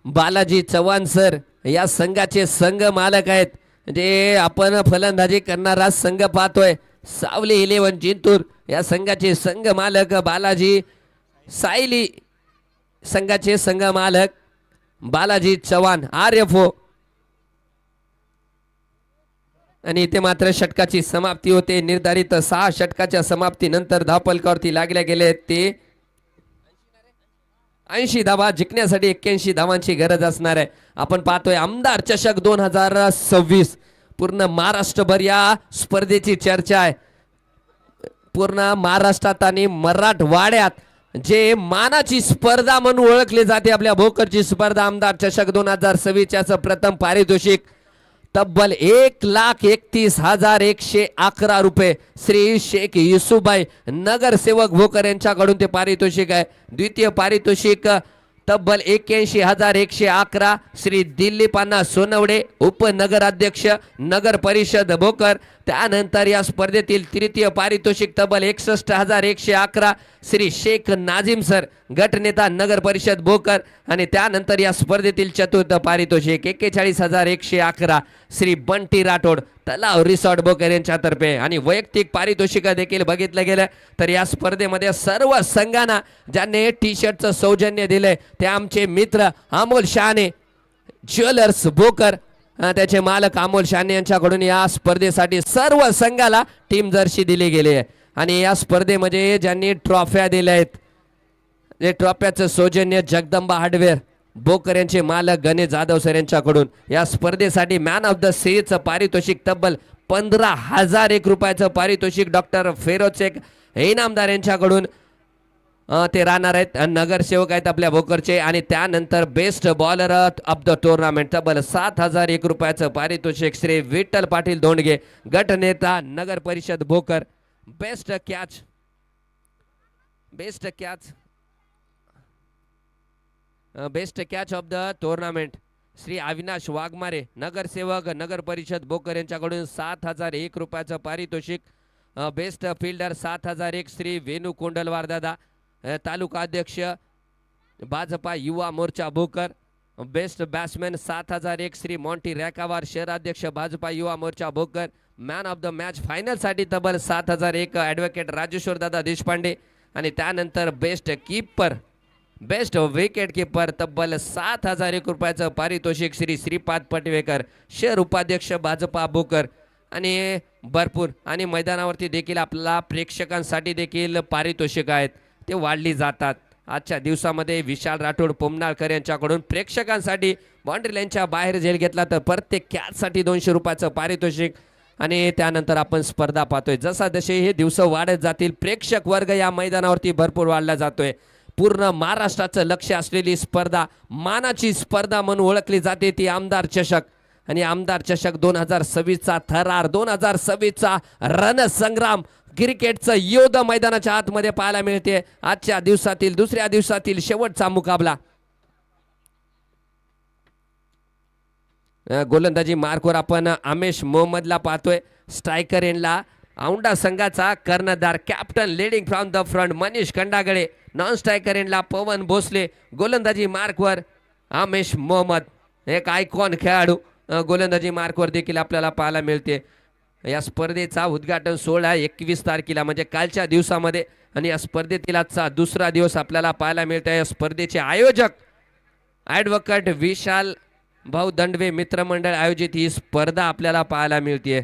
बालाजी चव्हाण सर या संघाचे संघ मालक आहेत. जे आपण फलंदाजी करणारा संघ पाहतोय सावली 11 जिंतूर या संघाचे संघ मालक बालाजी सायली. संघाचे संघ मालक बालाजी चव्हाण RFO. आणि इथे मात्र षटकाची समाप्ती होते. निर्धारित 6 षटकाच्या समाप्तीनंतर धावफलकावरती लागल्या गेले ते 80 धावा जिंकण्यासाठी 81 धावांची गरज असणार आहे. आपण पाहतोय आमदार चषक 2026 पूर्ण महाराष्ट्रभर या स्पर्धेची चर्चा आहे. पूर्ण महाराष्ट्रात आणि मराठवाड्यात जे मानाची स्पर्धा म्हणून ओळखली जाते आपल्या भोकरची स्पर्धा आमदार चषक 2026 प्रथम पारितोषिक तब्बल 1,31,111 रुपये श्री शेख युसुफभाई नगरसेवक भोकर यांच्याकडून ते पारितोषिक आहे. द्वितीय पारितोषिक तब्बल 81,111 श्री दिलीप अण्णा सोनवडे उपनगराध्यक्ष नगर परिषद भोकर. त्यानंतर या स्पर्धेतील तृतीय पारितोषिक तब्बल 61,111 श्री शेख नाझिम सर गटनेता नगर परिषद भोकर. आणि त्यानंतर या स्पर्धेतील चतुर्थ पारितोषिक 41,111 श्री बंटी राठोड तलाव रिसॉर्ट भोकर यांच्यातर्फे. आणि वैयक्तिक पारितोषिक देखील बघितलं गेलं तर या स्पर्धेमध्ये सर्व संघांना ज्यांनी टी शर्टचं सौजन्य दिलंय ते आमचे मित्र अमोल शहाणे ज्वेलर्स भोकर. त्याचे मालक अमोल शहाणे यांच्याकडून या स्पर्धेसाठी सर्व संघाला टीम जर्सी दिली गेली आहे. आणि या स्पर्धेमध्ये ज्यांनी ट्रॉफ्या दिल्या आहेत जे ट्रॉफ्याचं सौजन्य जगदंबा हार्डवेअर बोकर यांचे मालक गणेश जाधव सर यांच्याकडून या स्पर्धेसाठी मॅन ऑफ द सिरीजचं पारितोषिक तब्बल 15,001 रुपयाचं पारितोषिक डॉक्टर फेरोज शेख इनामदार यांच्याकडून ते राहणार आहेत. नगरसेवक आहेत आपल्या भोकरचे. आणि त्यानंतर best bowler of the tournament तब्बल 7,001 रुपयाचं पारितोषिक श्री विठ्ठल पाटील दोंडगे गटनेता नगर परिषद Bhokar. Best catch best catch of the tournament Shri Avinash Waghmare नगरसेवक नगर परिषद भोकर यांच्याकडून 7,001 रुपयाचं पारितोषिक. बेस्ट फिल्डर 7,001 श्री वेणू कोंडलवार दादा तालुका अध्यक्ष भाजपा युवा मोर्चा Bhokar. Best batsman 7,001 Shri Monty Rakawar शहराध्यक्ष भाजपा युवा मोर्चा Bhokar. Man of the match फायनलसाठी तब्बल 7,001 ॲडव्होकेट राजेश्वर दादा देशपांडे. आणि त्यानंतर बेस्ट विकेट किपर तब्बल 7,001 रुपयाचं पारितोषिक श्री श्रीपाद पटवेकर शहर उपाध्यक्ष भाजपा भोकर. आणि भरपूर आणि मैदानावरती देखील आपल्याला प्रेक्षकांसाठी देखील पारितोषिक आहेत ते वाढली जातात. आजच्या दिवसामध्ये विशाल राठोड पोमनाळकर यांच्याकडून प्रेक्षकांसाठी बाउंड्री लाईनच्या बाहेर झेल घेतला तर प्रत्येक कॅचसाठी 200 रुपयाचं पारितोषिक. आणि त्यानंतर आपण स्पर्धा पाहतोय जसा जसे हे दिवस वाढत जातील प्रेक्षक वर्ग या मैदानावरती भरपूर वाढला जातोय. पूर्ण महाराष्ट्राचं लक्ष असलेली स्पर्धा मानाची स्पर्धा म्हणून ओळखली जाते ती आमदार चषक. आणि आमदार चषक 2026चा थरार 2026चा रणसंग्राम क्रिकेटचं योद्धा मैदानाच्या आतमध्ये पाहायला मिळते. आजच्या दिवसातील दुसऱ्या दिवसातील शेवटचा मुकाबला. गोलंदाजी मार्कवर आपण आमेश मोहम्मदला पाहतोय. स्ट्रायकर एंडला औंढा संघाचा कर्णधार captain leading from the front Manish Khandagale. Non striker एंडला पवन भोसले. गोलंदाजी मार्कवर आमेश मोहम्मद एक आयकॉन खेळाडू गोलंदाजी मार्कवर देखील आपल्याला पाहायला मिळते. या स्पर्धेचा उद्घाटन सोहळा 21 तारखेला म्हणजे कालच्या दिवसामध्ये. आणि या स्पर्धेतील आजचा दुसरा दिवस आपल्याला पाहायला मिळत आहे. या स्पर्धेचे आयोजक ॲडव्होकेट विशाल भाऊ दंडवे मित्रमंडळ आयोजित ही स्पर्धा आपल्याला पाहायला मिळते.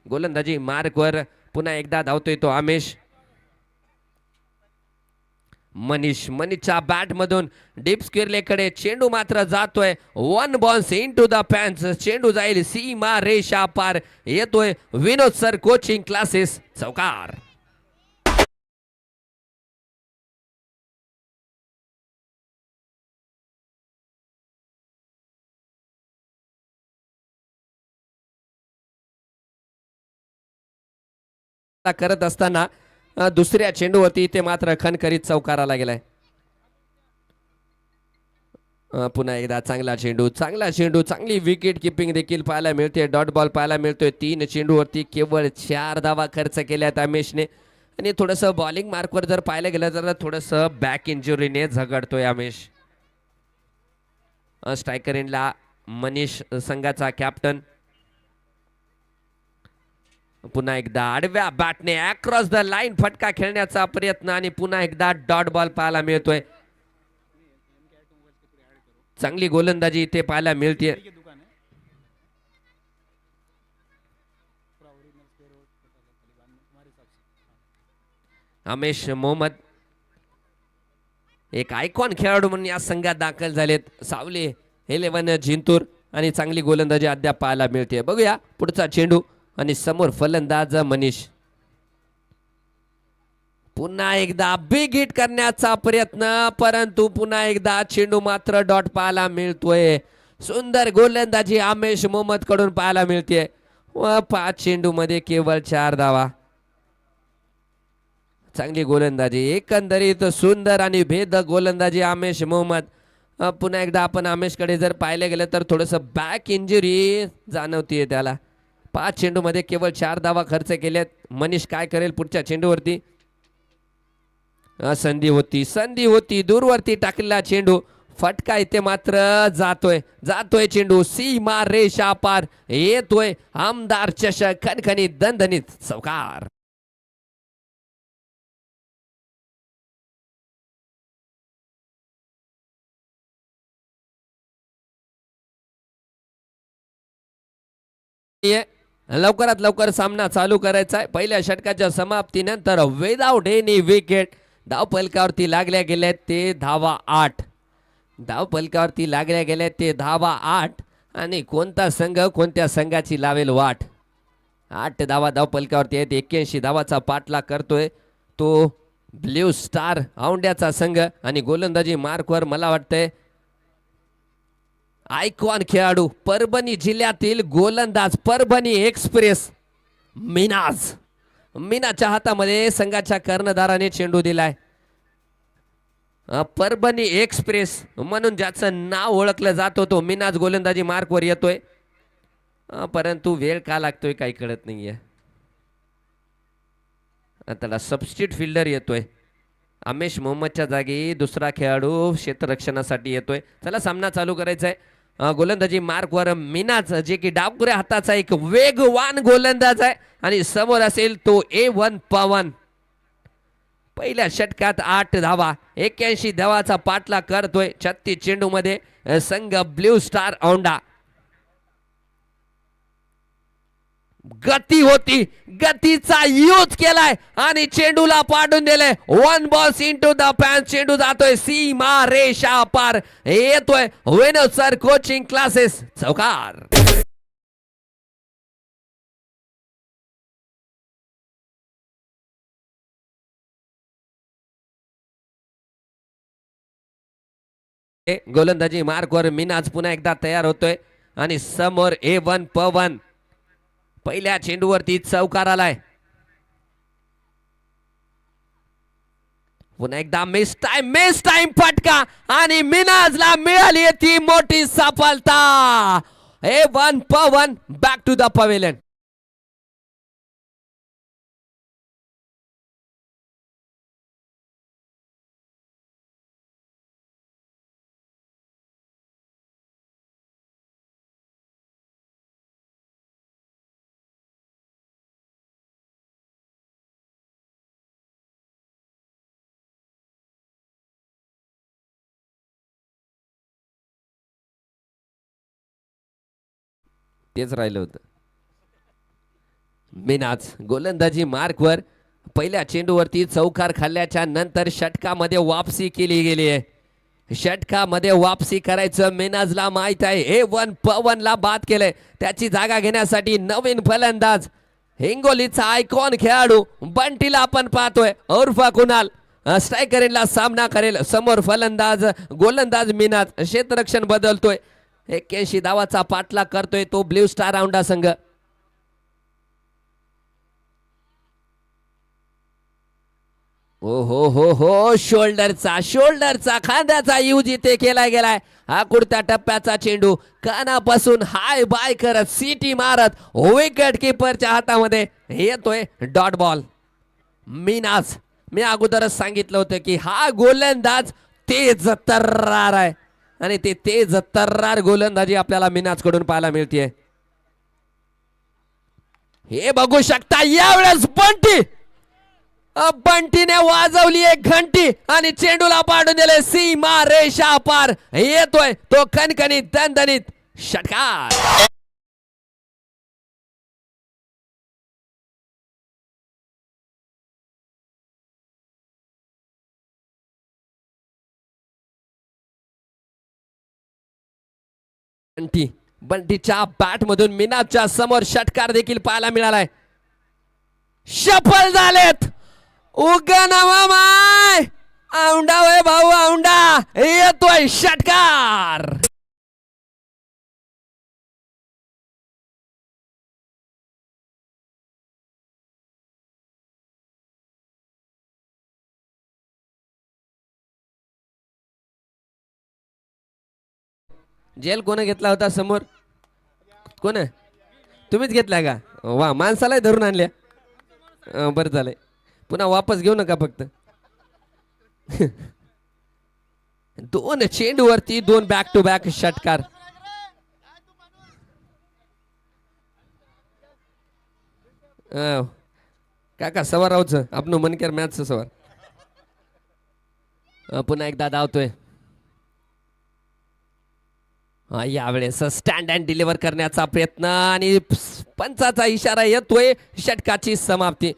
गोलंदाजी मार्कवर पुन्हा एकदा धावतोय तो आमेश. मनीषच्या बॅट मधून डीप स्क्वेअरलेकडे चेंडू मात्र जातोय. One bounce into the fans. चेंडू जाईल सीमा रेषा पार. येतोय विनोद सर कोचिंग क्लासेस चौकार. करत असताना दुसऱ्या चेंडूवरती ते मात्र खणखरीत चौकाराला गेलाय. पुन्हा एकदा चांगला चेंडू चांगली विकेट किपिंग देखील पाहायला मिळते. डॉट बॉल पाहायला मिळतोय. 3 चेंडूवरती केवळ 4 धावा खर्च केल्यात आमेशने. आणि थोडंसं बॉलिंग मार्कवर जर पाहायला गेलं तर थोडंसं बॅक इंजुरीने झगडतोय आमेश. स्ट्रायकर एंडला मनीष संघाचा कॅप्टन. पुन्हा एकदा आडव्या बॅटने अक्रॉस द लाईन फटका खेळण्याचा प्रयत्न. आणि पुन्हा एकदा डॉट बॉल पाहायला मिळतोय. चांगली गोलंदाजी इथे पाहायला मिळते. आमेश मोहम्मद एक आयकॉन खेळाडू म्हणून या संघात दाखल झालेत. सावले 11 जिंतूर. आणि चांगली गोलंदाजी अद्याप पाहायला मिळते. बघूया पुढचा चेंडू. आणि समोर फलंदाज मनीष. पुन्हा एकदा बिग हिट करण्याचा प्रयत्न परंतु पुन्हा एकदा चेंडू मात्र डॉट पाहायला मिळतोय. सुंदर गोलंदाजी आमेश मोहम्मद कडून पाहायला मिळते. व 5 चेंडू मध्ये केवळ 4 धावा. चांगली गोलंदाजी एकंदरीत सुंदर आणि भेद गोलंदाजी आमेश मोहम्मद. पुन्हा एकदा आपण आमेशकडे जर पाहिलं गेलं तर थोडंसं बॅक इंजुरी जाणवतीये त्याला. 5 चेंडू मध्ये केवळ 4 धावा खर्च केल्यात. मनीष काय करेल पुढच्या चेंडूवरती. संधी होती दूरवरती टाकलेला चेंडू. फटका इथे मात्र जातोय चेंडू सीमा रेषा पार. येतोय आमदार चषक खणखणीत दणदणीत चौकार. लवकरात लवकर सामना चालू करायचा आहे. पहिल्या षटकाच्या समाप्तीनंतर विदाउट एनी विकेट धाव फलकावरती लागल्या गेल्या ते धावा 8. धाव फलकावरती लागल्या गेल्या ते धावा 8. आणि कोणता संघ कोणत्या संघाची लावेल वाट. 8 धावा धाव फलकावरती आहेत. 81 धावाचा पाठलाग करतोय तो ब्ल्यू स्टार औंड्याचा संघ. आणि गोलंदाजी मार्कवर मला वाटतंय आयकॉन खेळाडू परभणी जिल्ह्यातील गोलंदाज परभणी एक्सप्रेस मीनाच्या हातामध्ये संघाच्या कर्णधाराने चेंडू दिलाय. परभणी एक्सप्रेस म्हणून ज्याचं नाव ओळखलं जात होतो मीनाज गोलंदाजी मार्कवर येतोय. परंतु वेळ का लागतोय काही कळत नाहीये. त्याला सबस्टिट्यूट फिल्डर येतोय. आमेश मोहम्मदच्या जागी दुसरा खेळाडू क्षेत्ररक्षणासाठी येतोय. चला सामना चालू करायचा आहे. गोलंदाजी मार्कवर मीनाज जे की डावकुऱ्या हाताचा एक वेगवान गोलंदाज आहे. आणि समोर असेल तो A1 पवन. पहिल्या षटकात 8 धावा 81 धावाचा पाठलाग करतोय. 36 चेंडू मध्ये संघ ब्ल्यू स्टार औंढा. गती होती गतीचा यूज केलाय आणि चेंडूला पाडून दिले. 1 बॉल्स इनटू द पॅन. चेंडू जातोय सीमा रेषा पार. येतोय वेनो सर कोचिंग क्लासेस चौकार. गोलंदाजी मार्कवर मीनाज पुन्हा एकदा तयार होतोय. आणि समोर A1 पवन. पहिल्या चेंडूवरती चौकार आलाय. पुन्हा एकदा मिस टाइम फटका आणि मीनाजला मिळाली ती मोठी सफलता. A1 Pawan back to the pavilion. तेच राहिलं होतं. मीनाज गोलंदाजी मार्कवर पहिल्या चेंडूवरती चौकार खाल्ल्याच्या नंतर षटकामध्ये वापसी केली गेली आहे. षटकामध्ये वापसी करायचं मीनाजला माहित आहे. A1 पवनला बाद केलंय. त्याची जागा घेण्यासाठी नवीन फलंदाज हिंगोलीचा आयकॉन खेळाडू बंटीला आपण पाहतोय. उर्फा कुणाल स्ट्रायकरला सामना करेल. समोर फलंदाज गोलंदाज मीनाज. क्षेत्ररक्षण बदलतोय. 81 धावाचा पाठलाग करतोय तो ब्ल्यू स्टार औंढा संघ. ओ हो शोल्डरचा खांद्याचा यूज इथे केला गेलाय. हा कुडत्या टप्प्याचा चेंडू कानापासून हाय बाय करत सिटी मारत विकेट किपरच्या हातामध्ये येतोय डॉट बॉल. मीनाज मी अगोदरच सांगितलं होतं की हा गोलंदाज तेज तर्रार आहे. आणि ते तेज तर्रार गोलंदाजी आपल्याला मीनाज कडून पाहायला मिळते. हे बघू शकता यावेळेस बंटीने वाजवली एक घंटी आणि चेंडूला पाडून दिले सीमा रेषा पार. येतोय तो कणकणीत दणदणीत षटकार. बंटीच्या बॅट मधून मीनाजच्या समोर षटकार देखील पाहायला मिळालाय. सफल झालेत उगनामाय औंढा वे भाऊ औंढा. येतोय षटकार. जेल कोण घेतला होता समोर. कोण तुम्हीच घेतला का. वा माणसाला धरून आणल्या. बरं झालंय. पुन्हा वापस घेऊ नका फक्त. 2 चेंडूवरती 2 बॅक टू बॅक षटकार. काका सवार राहूच आपण मनकेर मॅच सवार. पुन्हा एकदा धावतोय. यावेळेस स्टँड अँड डिलिव्हर करण्याचा प्रयत्न आणि पंचाचा इशारा येतोय. षटकाची समाप्ती.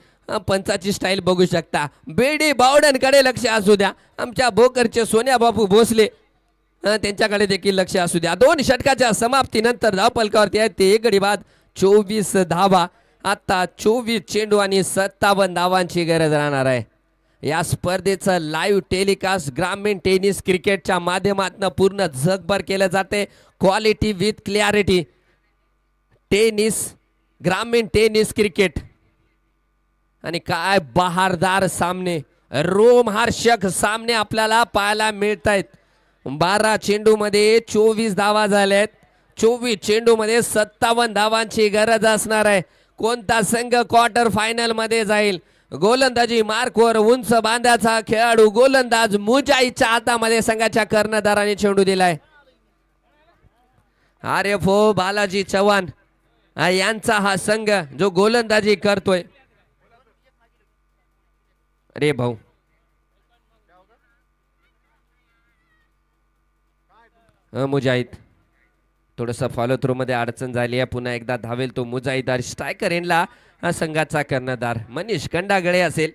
पंचाची स्टाईल बघू शकता. बेडी बावडनकडे लक्ष असू द्या, आमच्या भोकरचे सोन्या बापू भोसले त्यांच्याकडे देखील लक्ष असू द्या. 2 षटकाच्या समाप्तीनंतर धावफलकावरती आहेत ते 1 गडी बाद 24 धावा. आता 24 चेंडू आणि 57 धावांची गरज राहणार आहे. या स्पर्धेचं लाईव्ह टेलिकास्ट ग्रामीण टेनिस क्रिकेटच्या माध्यमातून पूर्ण जगभर केलं जाते. क्वालिटी विथ क्लॅरिटी टेनिस, ग्रामीण टेनिस क्रिकेट. आणि काय बहारदार सामने, रोमहर्षक सामने आपल्याला पाहायला मिळत आहेत. 12 चेंडू मध्ये 24 धावा झाल्यात. 24 चेंडू मध्ये 57 धावांची गरज असणार आहे. कोणता संघ क्वार्टर फायनल मध्ये जाईल? गोलंदाजी मार्कवर उंच बांधाचा खेळाडू गोलंदाज मुजाईच्या हातामध्ये संघाच्या कर्णधाराने चेंडू दिलाय. RFO बालाजी चव्हाण यांचा हा संघ जो गोलंदाजी करतोय. अरे भाऊ, मुजाहिद थोडंसं फॉलो थ्रू मध्ये अडचण झाली आहे. पुन्हा एकदा धावेल तो मुजाहिद. स्ट्रायकर एंडला संघाचा कर्णधार मनीष कंडागळे असेल.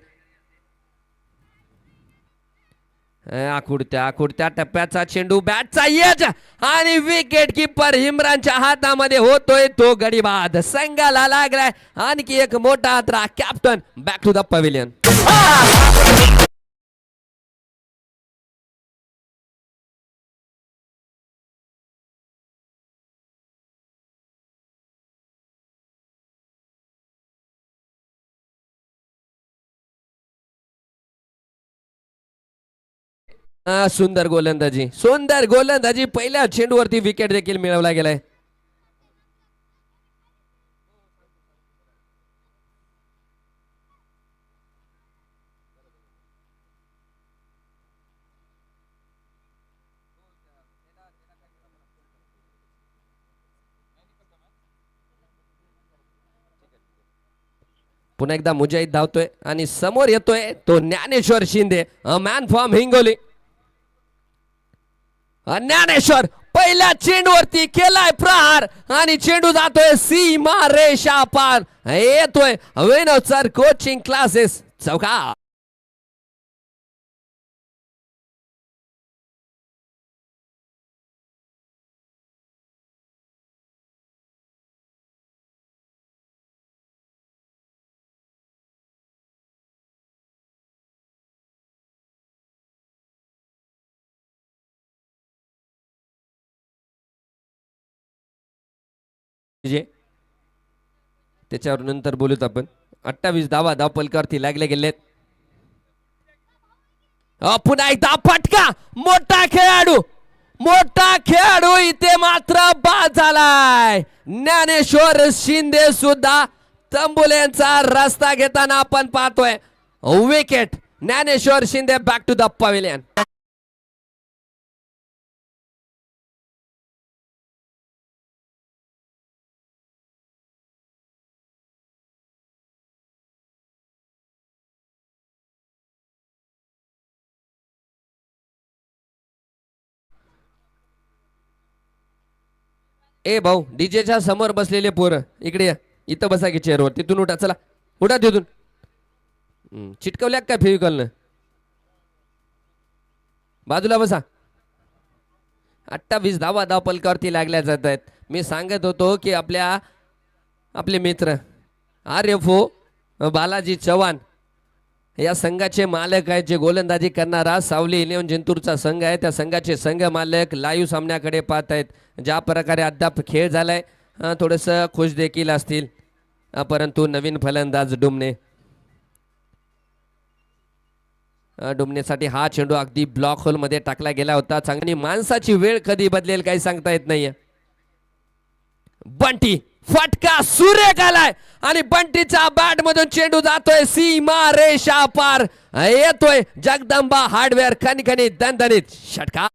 आखुडत्या टप्प्याचा चेंडू, बॅटचा यज आणि विकेट किपर इम्रानच्या हातामध्ये होतोय तो गडी बाद. संघाला लागलाय आणखी एक मोठा हातरा. Captain back to the pavilion. सुंदर गोलंदाजी पहिल्या चेंडूवरती विकेट देखील मिळवला गेलाय. पुन्हा एकदा मुजाहिद धावतोय आणि समोर येतोय तो Dnyaneshwar Shinde, a man from Hingoli. Dnyaneshwar पहिल्या चेंडूवरती केलाय प्रहार आणि चेंडू जातोय सीमा रेषा पार. येतोय वेणोसर कोचिंग क्लासेस चौका. त्याच्यावर नंतर बोलूत आपण. 28 धावा धावफलकावरती लागले गेलेत. पुन्हा एकदा फटका, मोठा खेळाडू इथे मात्र बाद झालाय. ज्ञानेश्वर शिंदे सुद्धा तंबुलेंचा रस्ता घेताना आपण पाहतोय. Wicket Dnyaneshwar Shinde back to the pavilion. ए भाऊ, डीजेच्या समोर बसलेले पोरं इकडे या. इथं बसा की चेअरवर. तिथून उठा, चला उठा तिथून. चिटकवल्या काय फेविकॉलनं? बाजूला बसा. 28 धावा धावफलकावरती लागल्या जात आहेत. मी सांगत होतो की आपले मित्र RFO बालाजी चव्हाण या संघाचे मालक आहेत, जे गोलंदाजी करणारा सावली 11 जिंतूरचा संघ आहे. त्या संघाचे संघ मालक लाईव्ह सामन्याकडे पाहत आहेत. ज्या प्रकारे अद्याप खेळ झालाय थोडंसं खुश देखील असतील, परंतु नवीन फलंदाज डुमनेसाठी हा चेंडू अगदी ब्लॉक होल मध्ये टाकला गेला होता. चांगली माणसाची वेळ कधी बदलेल काही सांगता येत नाहीये. बंटी फटका सुरेख आलाय आणि बंटीच्या बॅट मधून चेंडू जातोय सीमा रेषा पार. येतोय जगदंबा हार्डवेअर खणखणीत दणदणीत षटकार.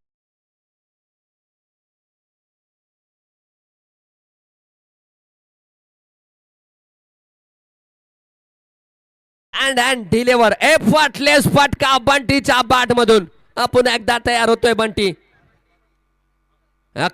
अँड डिलिव्हर एफर्टलेस फटका बंटीच्या बॅट मधून. आपण एकदा तयार होतोय बंटी.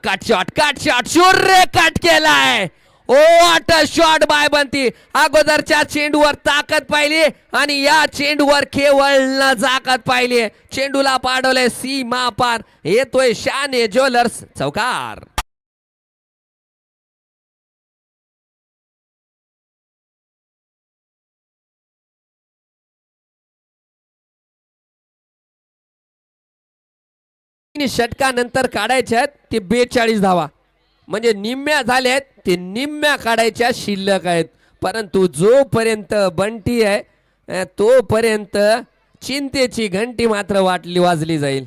कट शॉट शूर्य कट केलाय. What a shot bye Bunty. अगोदरच्या चेंडूवर ताकद पाहिली आणि या चेंडूवर केवळ नजाकत पाहिली. चेंडूला पाडवले सीमा पार. येतोय शाने ज्वेलर्स चौकार. षटकानंतर काढायच्या आहेत ते 42 धावा, म्हणजे निम्म्या झाल्यात ते निम्म्या काढायच्या शिल्लक आहेत. परंतु जोपर्यंत बंटी आहे तोपर्यंत चिंतेची घंटी मात्र वाजली जाईल.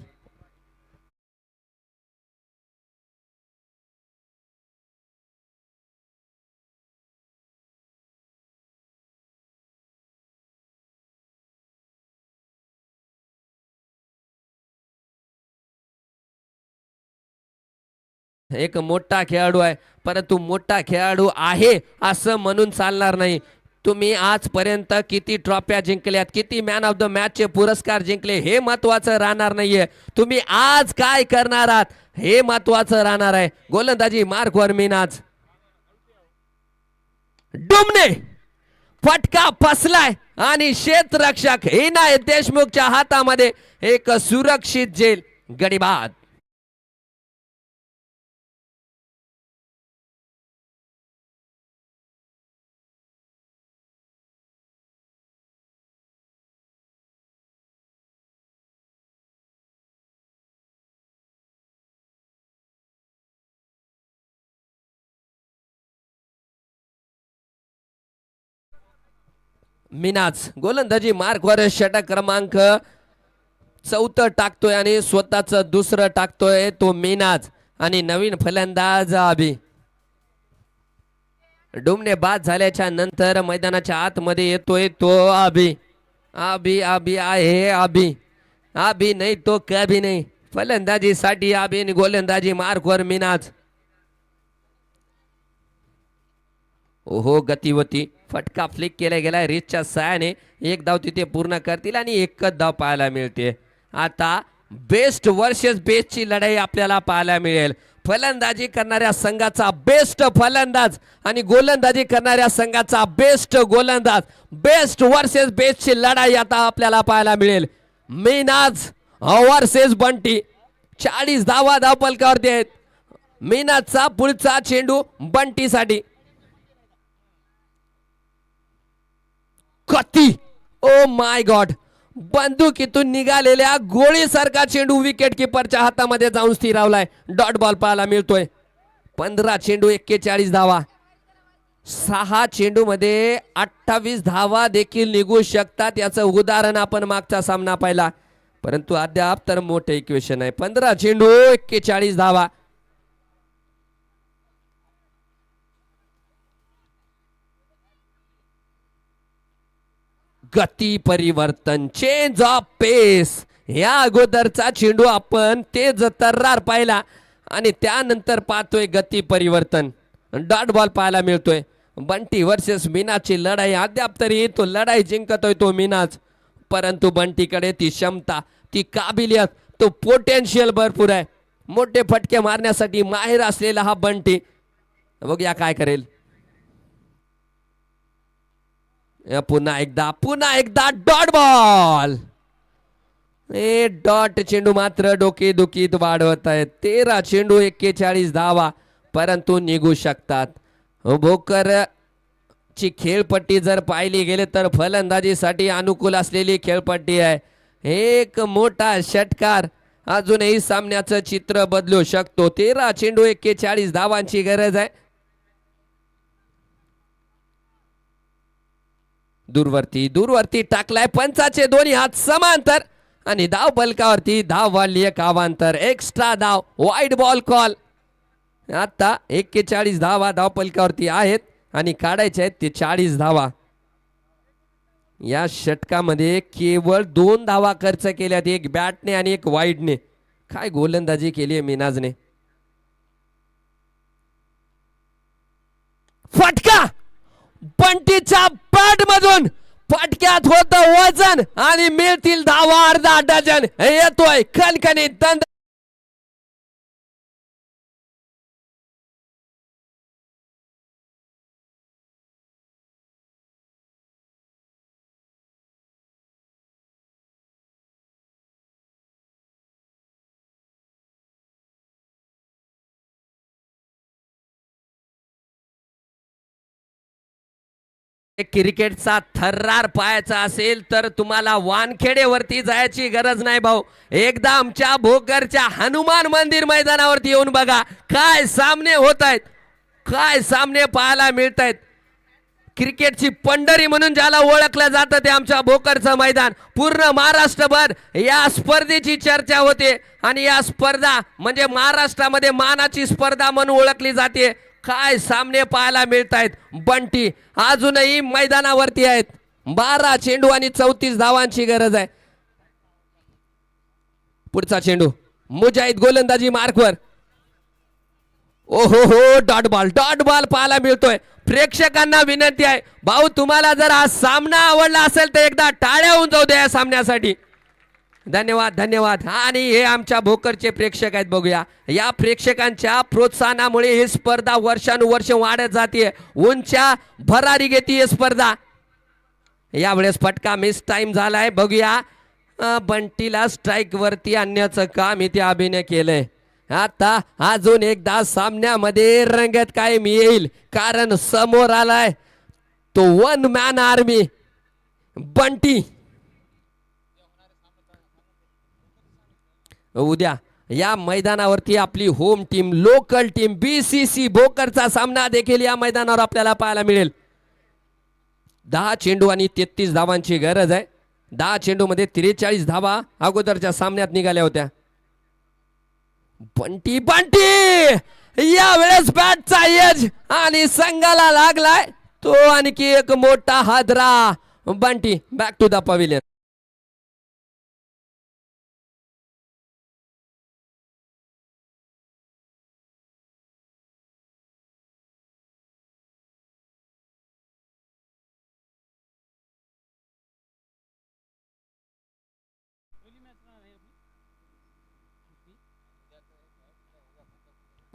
एक मोठा खेळाडू आहे, परंतु मोठा खेळाडू आहे असं म्हणून चालणार नाही. तुम्ही आजपर्यंत किती ट्रॉफ्या जिंकल्यात, किती मॅन ऑफ द मॅचचे पुरस्कार जिंकले हे महत्वाचं राहणार नाहीये. तुम्ही आज काय करणार आहात हे महत्वाचं राहणार आहे. गोलंदाजी मार्कवर मीनाज. डुमने फटका फसलाय आणि क्षेत्ररक्षक इनायत देशमुखच्या हातामध्ये एक सुरक्षित झेल. गडी बाद. मिनाज गोलंदाजी मार्कवर षटक क्रमांक 4 टाकतोय आणि स्वतःच दुसरं टाकतोय तो मिनाज. आणि नवीन फलंदाज आबी. डुमने बाद झाल्याच्या नंतर मैदानाच्या आतमध्ये येतोय तो आबी. आबी आबी आहे आबी. आबी नाही तो कभी नाही. फलंदाजीसाठी आबी आणि गोलंदाजी मार्कवर मिनाज. ओहो गतिवती. फटका फ्लिक केला गेला रिचच्या सायाने. एक धाव तिथे पूर्ण करतील आणि एकच धाव पाहायला मिळते. आता बेस्ट वर्सेस बेस्टची लढाई आपल्याला पाहायला मिळेल. फलंदाजी करणाऱ्या संघाचा बेस्ट फलंदाज आणि गोलंदाजी करणाऱ्या संघाचा बेस्ट गोलंदाज. बेस्ट वर्सेस बेस्टची लढाई आता आपल्याला पाहायला मिळेल. मिनाज वर्सेस बंटी. 40 धावा धावपलकावरती आहेत. मिनाजचा पुढचा चेंडू बंटीसाठी. कती ओ माय गॉड. बंदुकीतून निघालेल्या गोळीसारखा चेंडू विकेट किपरच्या हातामध्ये जाऊन स्थिरावलाय. डॉट बॉल पाहायला मिळतोय. 15 चेंडू 41 धावा. 6 चेंडू मध्ये 28 धावा देखील निघू शकतात. याचं उदाहरण आपण मागचा सामना पाहिला, परंतु अद्याप तर मोठे इक्वेशन आहे. 15 चेंडू 41 धावा. गती परिवर्तन, चेंज ऑफ पेस. या अगोदरचा चेंडू आपण तेज तर्रार पाहिला आणि त्यानंतर पाहतोय गती परिवर्तन. डॉट बॉल पाहायला मिळतोय. बंटी वर्सेस मीनाची लढाई. अद्याप तरी तो लढाई जिंकतोय तो मीनाच, परंतु बंटीकडे ती क्षमता, ती काबिलियत, तो पोटेन्शियल भरपूर आहे. मोठे फटके मारण्यासाठी माहिर असलेला हा बंटी. बघूया काय करेल. पुन्हा एकदा डॉट बॉल. डॉट चेंडू मात्र डोके दुखीत वाढवत आहेत. 13 चेंडू 41 धावा, परंतु निघू शकतात. भोकर ची खेळपट्टी जर पाहिली गेले तर फलंदाजीसाठी अनुकूल असलेली खेळपट्टी आहे. एक मोठा षटकार अजूनही सामन्याचं चित्र बदलू शकतो. 13 चेंडू 41 धावांची गरज आहे. दूरवरती टाकलाय. पंचाचे दोन्ही हात समांतर आणि धाव बलकावरती धाव वाढली. एक अवांतर एक्स्ट्रा धाव. Wide ball call. आता 41 धावा धाव पलकावरती आहेत आणि काढायचे आहेत ते 40 धावा. या षटकामध्ये केवळ 2 धावा खर्च केल्यात, एक बॅटने आणि एक वाईडने. काय गोलंदाजी केली आहे मिनाजने. फटका बंटीच्या बॅट मधून. फटक्यात होतं वजन आणि मिळतील धावा अर्धा डझन. येतोय खणखणीत दंड. क्रिकेटचा थर्रार पाहायचा असेल तर तुम्हाला वानखेडेवरती जायची गरज नाही भाऊ. एकदा आमच्या भोकरच्या हनुमान मंदिर मैदानावरती येऊन बघा काय सामने होत आहेत, काय सामने पाहायला मिळत आहेत. क्रिकेटची पंढरी म्हणून ज्याला ओळखलं जातं ते आमच्या भोकरचं मैदान. पूर्ण महाराष्ट्रभर या स्पर्धेची चर्चा होते आणि या स्पर्धा म्हणजे महाराष्ट्रामध्ये मानाची स्पर्धा म्हणून ओळखली जाते. काय सामने पाहायला मिळत आहेत. बंटी अजूनही मैदानावरती आहेत. 12 चेंडू आणि 34 धावांची गरज आहे. पुढचा चेंडू मुजाहिद गोलंदाजी मार्कवर. ओहो हो डॉट बॉल पाहायला मिळतोय. प्रेक्षकांना विनंती आहे भाऊ तुम्हाला जर हा सामना आवडला असेल तर एकदा टाळ्या होऊन जाऊ द्या या सामन्यासाठी. धन्यवाद धन्यवाद. आणि हे आमच्या भोकरचे प्रेक्षक आहेत बघूया. या प्रेक्षकांच्या प्रोत्साहनामुळे ही स्पर्धा वर्षानुवर्ष वाढत जाते. उंच्या भरारी घेते ही स्पर्धा. यावेळेस फटका मिस टाइम झालाय. बघूया बंटीला स्ट्राईक वरती आणण्याचं काम इथे अभिनय केलंय. आता अजून एकदा सामन्यामध्ये रंगत कायम येईल कारण समोर आलाय तो वन मॅन आर्मी बंटी. उद्या या मैदानावरती आपली home team local team BCC भोकरचा सामना देखील या मैदानावर आपल्याला पाहायला मिळेल. 10 चेंडू आणि 33 धावांची गरज आहे. 10 चेंडू मध्ये 43 धावा अगोदरच्या सामन्यात निघाल्या होत्या. बंटी यावेळेस बॅटचा एज आणि संघाला लागलाय तो आणखी एक मोठा हादरा. Bunty back to the pavilion.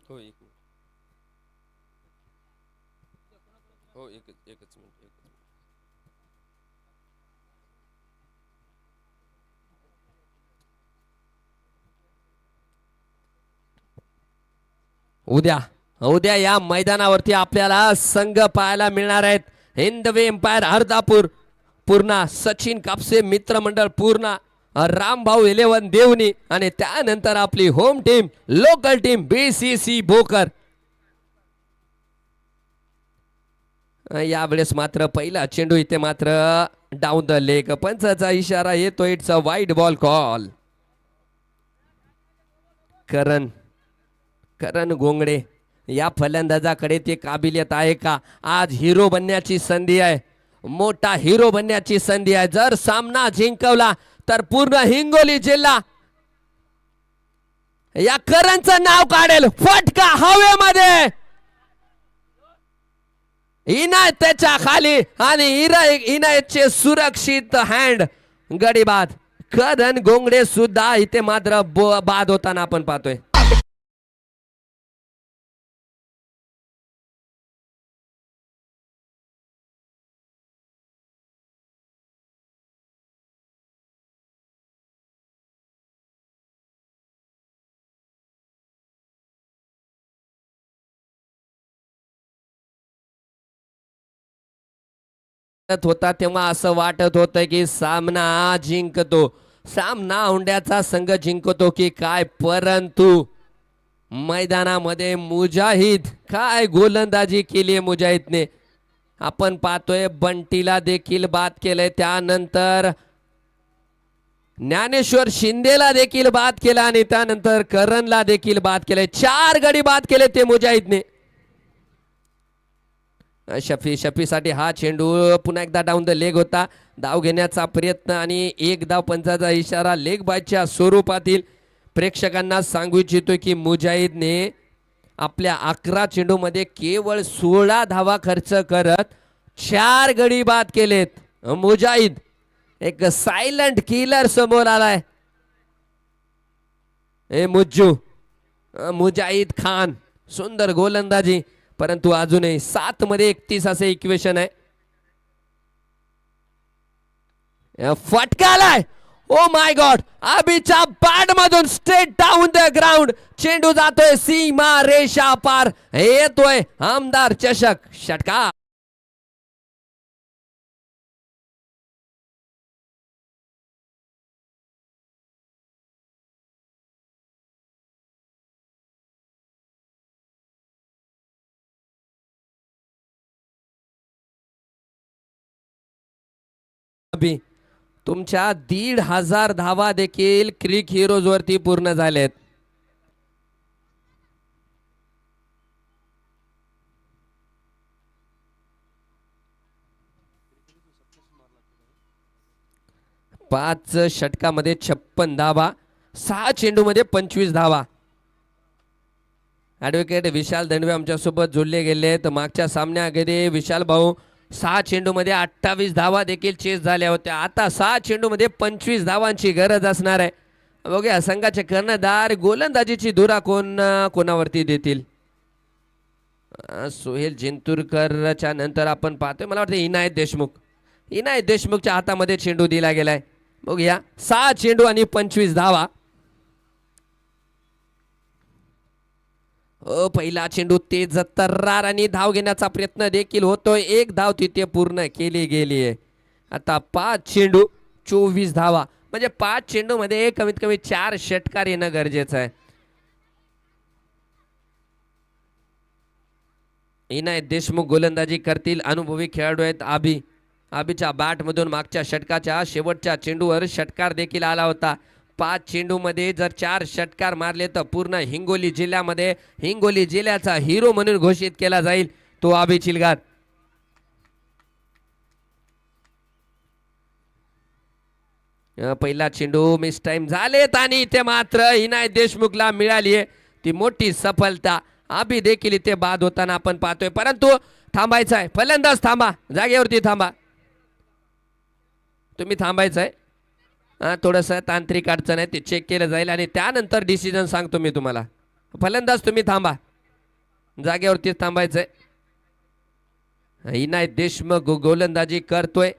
हो एक मिनिट. हो एकच मिनिट. उद्या या मैदानावरती आपल्याला संघ पाहायला मिळणार आहेत. हिंदवी एम्पायर अर्धापूर पूर्णा, सचिन कापसे मित्रमंडळ पूर्णा, रामभाऊ 11 देवनी आणि त्यानंतर आपली home team local team BCC Bhokar. यावेळेस मात्र पहिला चेंडू इथे मात्र डाऊन द लेग. पंचाचा इशारा येतो. It's a wide ball call. Karan Gongade या फलंदाजाकडे ते काबिलियत आहे का? आज हिरो बनण्याची संधी आहे. मोठा हिरो बनण्याची संधी आहे. जर सामना जिंकवला तर पूर्ण हिंगोली जिल्हा या करणचं नाव काढेल. फटका हवेमध्ये, इनायत त्याच्या खाली आणि इनायतचे सुरक्षित हँड गडी बाद. करण गोंगडे सुद्धा इथे मात्र बाद होताना आपण पाहतोय. होता तेव्हा असं वाटत होतं की सामना जिंकतो, सामना हुंड्याचा संघ जिंकतो की काय, परंतु मैदानामध्ये मुजाहिद काय गोलंदाजी केली आहे मुजाहिदने. आपण पाहतोय बंटीला देखील बाद केलंय, त्यानंतर ज्ञानेश्वर शिंदेला देखील बाद केला आणि त्यानंतर करणला देखील बाद केलंय. 4 गडी बाद केले ते मुजाहिदने. शफीसाठी हा चेंडू पुन्हा एकदा डाऊन द लेग होता. धाव घेण्याचा प्रयत्न आणि एक धाव पंचाचा इशारा लेग बायच्या स्वरूपातील. प्रेक्षकांना सांगू इच्छितो की मुजाहिदने आपल्या 11 चेंडूमध्ये केवळ 16 धावा खर्च करत 4 गडी बाद केलेत. मुजाहिद एक सायलेंट किलर समोर आलाय. मुजाहिद खान सुंदर गोलंदाजी, परंतु अजूनही 7 मध्ये 31 असे इक्वेशन आहे. फटका आलाय. ओ माय गॉड, अभिच्या बॅट मधून स्ट्रेट डाऊन द ग्राउंड. चेंडू जातोय सीमा रेषा पार, येतोय आमदार चषक. षटकार. बी तुमच्या 1,500 धावा देखील क्रिक हिरोज वरती पूर्ण झालेत. पाच षटकामध्ये 56 धावा, 6 चेंडूमध्ये 25 धावा. ॲडव्होकेट विशाल दंडवे आमच्यासोबत जोडले गेले. तर मागच्या सामन्यामध्ये विशाल भाऊ 6 चेंडूमध्ये 28 धावा देखील चेस झाल्या होत्या. आता 6 चेंडूमध्ये 25 धावांची गरज असणार आहे. बघूया संघाचे कर्णधार गोलंदाजीची धुरा कोणावरती देतील. सोहेल जिंतूरकरच्या नंतर आपण पाहतोय मला वाटतं इनायत देशमुखच्या हातामध्ये चेंडू दिला गेलाय. बघूया 6 चेंडू आणि 25 धावा. पहिला चेंडू तेज तर्रार आणि धाव घेण्याचा प्रयत्न देखील होतोय. 1 धाव तिथे पूर्ण केली गेली आहे. आता 5 चेंडू 24 धावा, म्हणजे 5 चेंडू मध्ये कमीत कमी 4 षटकार येणं गरजेचं आहे. इनायत देशमुख गोलंदाजी करतील. अनुभवी खेळाडू आहेत. आबीच्या बॅटमधून मागच्या षटकाच्या शेवटच्या चेंडूवर षटकार देखील आला होता. 5 चेंडूमध्ये जर 4 षटकार मारले तर पूर्ण हिंगोली जिल्ह्याचा हिरो म्हणून घोषित केला जाईल तो आबी चिलगार. पहिला चेंडू मिस टाइम झालेत आणि इथे मात्र इनायत देशमुखला मिळाली आहे ती मोठी सफलता. आबी देखील इथे बाद होताना आपण पाहतोय, परंतु थांबायचं आहे. फलंदाज थांबा, जागेवरती थांबा. तुम्ही थांबायचं आहे. थोडंसं तांत्रिक अडचण आहे, ते चेक केलं जाईल आणि त्यानंतर डिसिजन सांगतो मी तुम्हाला. फलंदाज तुम्ही थांबा, जागेवरती थांबायचंय. इनायत देशमुख गोलंदाजी करतोय.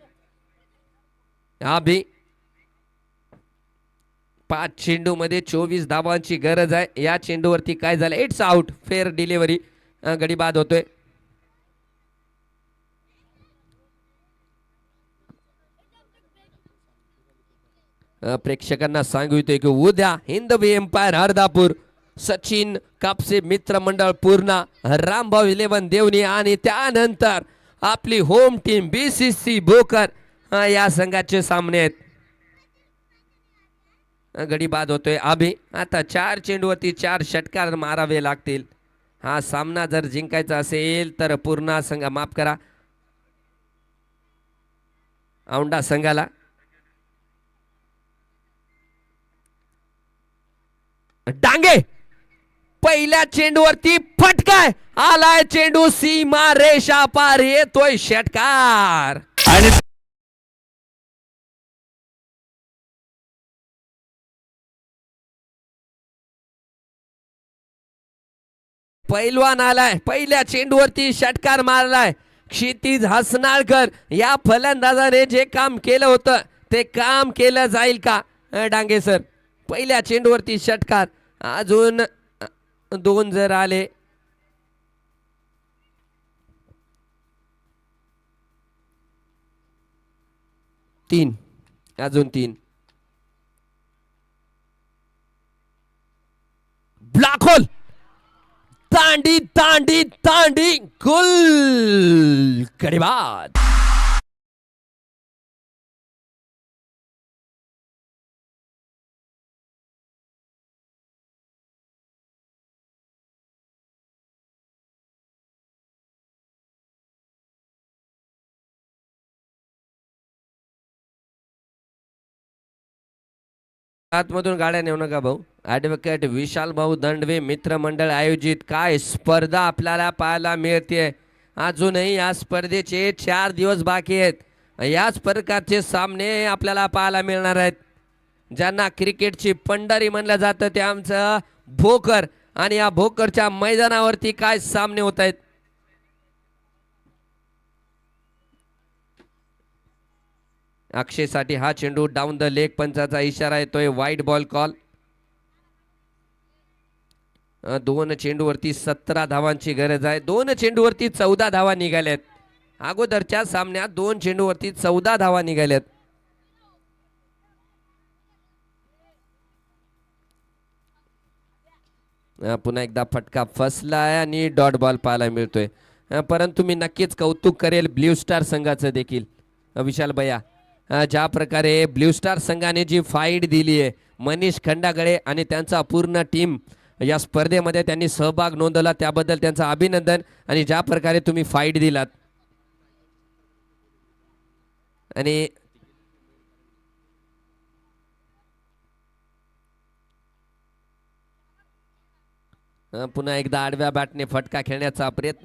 आबी 5 चेंडूमध्ये 24 धावांची गरज आहे. या चेंडूवरती काय झालं, इट्स आउट, फेअर डिलिव्हरी, गडी बाद होतोय. प्रेक्षकांना सांगू इच्छितो की उद्या हिंदवी एम्पायर अर्धापूर, सचिन कापसे मित्र मंडळ पूर्णा, रामभाऊ 11 देवणी आणि त्यानंतर आपली होम टीम BCC भोकर या संघाचे सामने आहेत. गडी बाद होतोय आबी. आता 4 चेंडूवरती 4 षटकार मारावे लागतील. हा सामना जर जिंकायचा असेल तर पूर्णा संघ, माफ करा, औंढा संघाला डांगे. पहिल्या चेंडूवरती फटकाय आलाय, चेंडू सीमा रेषा पार, येतोय षटकार. आणि पैलवान आलाय, पहिल्या चेंडूवरती षटकार मारलाय. क्षितिज हसनाळकर या फलंदाजाने जे काम केलं होतं ते काम केलं जाईल का डांगे सर? पहिल्या चेंडूवरती षटकार, अजून 2 जर आले. अजून 3. ब्लॅक होल, तांडी तांडी तांडी, गुल, गडी बाद. आतमधून गाड्या नेऊ नका भाऊ. ॲडव्होकेट विशाल भाऊ दंडवे मित्र मंडळ आयोजित काय स्पर्धा आपल्याला पाहायला मिळते. अजूनही या स्पर्धेचे 4 दिवस बाकी आहेत. याच प्रकारचे सामने आपल्याला पाहायला मिळणार आहेत. ज्यांना क्रिकेटची पंढरी म्हणलं जातं ते आमचं भोकर, आणि या भोकरच्या मैदानावरती काय सामने होत आहेत. अक्षयसाठी हा चेंडू डाऊन द लेग, पंचाचा इशारा येतोय, वाईड बॉल कॉल. 2 चेंडूवरती 17 धावांची गरज आहे. 2 चेंडूवरती 14 धावा निघाल्यात. अगोदरच्या सामन्यात 2 चेंडूवरती 14 धावा निघाल्यात. पुन्हा एकदा फटका फसलाय आणि डॉट बॉल पाहायला मिळतोय. परंतु मी नक्कीच कौतुक करेल ब्ल्यू स्टार संघाचं देखील. विशाल भैया ज्या प्रकारे ब्ल्यू स्टार संघाने जी फाईट दिली आहे, मनीष खंडागळे आणि त्यांचा पूर्ण टीम या स्पर्धेमध्ये त्यांनी सहभाग नोंदवला त्याबद्दल त्यांचं अभिनंदन. आणि ज्या प्रकारे तुम्ही फाईट दिलात आणि पुन्हा एकदा आडव्या बॅटने फटका खेळण्याचा प्रयत्न.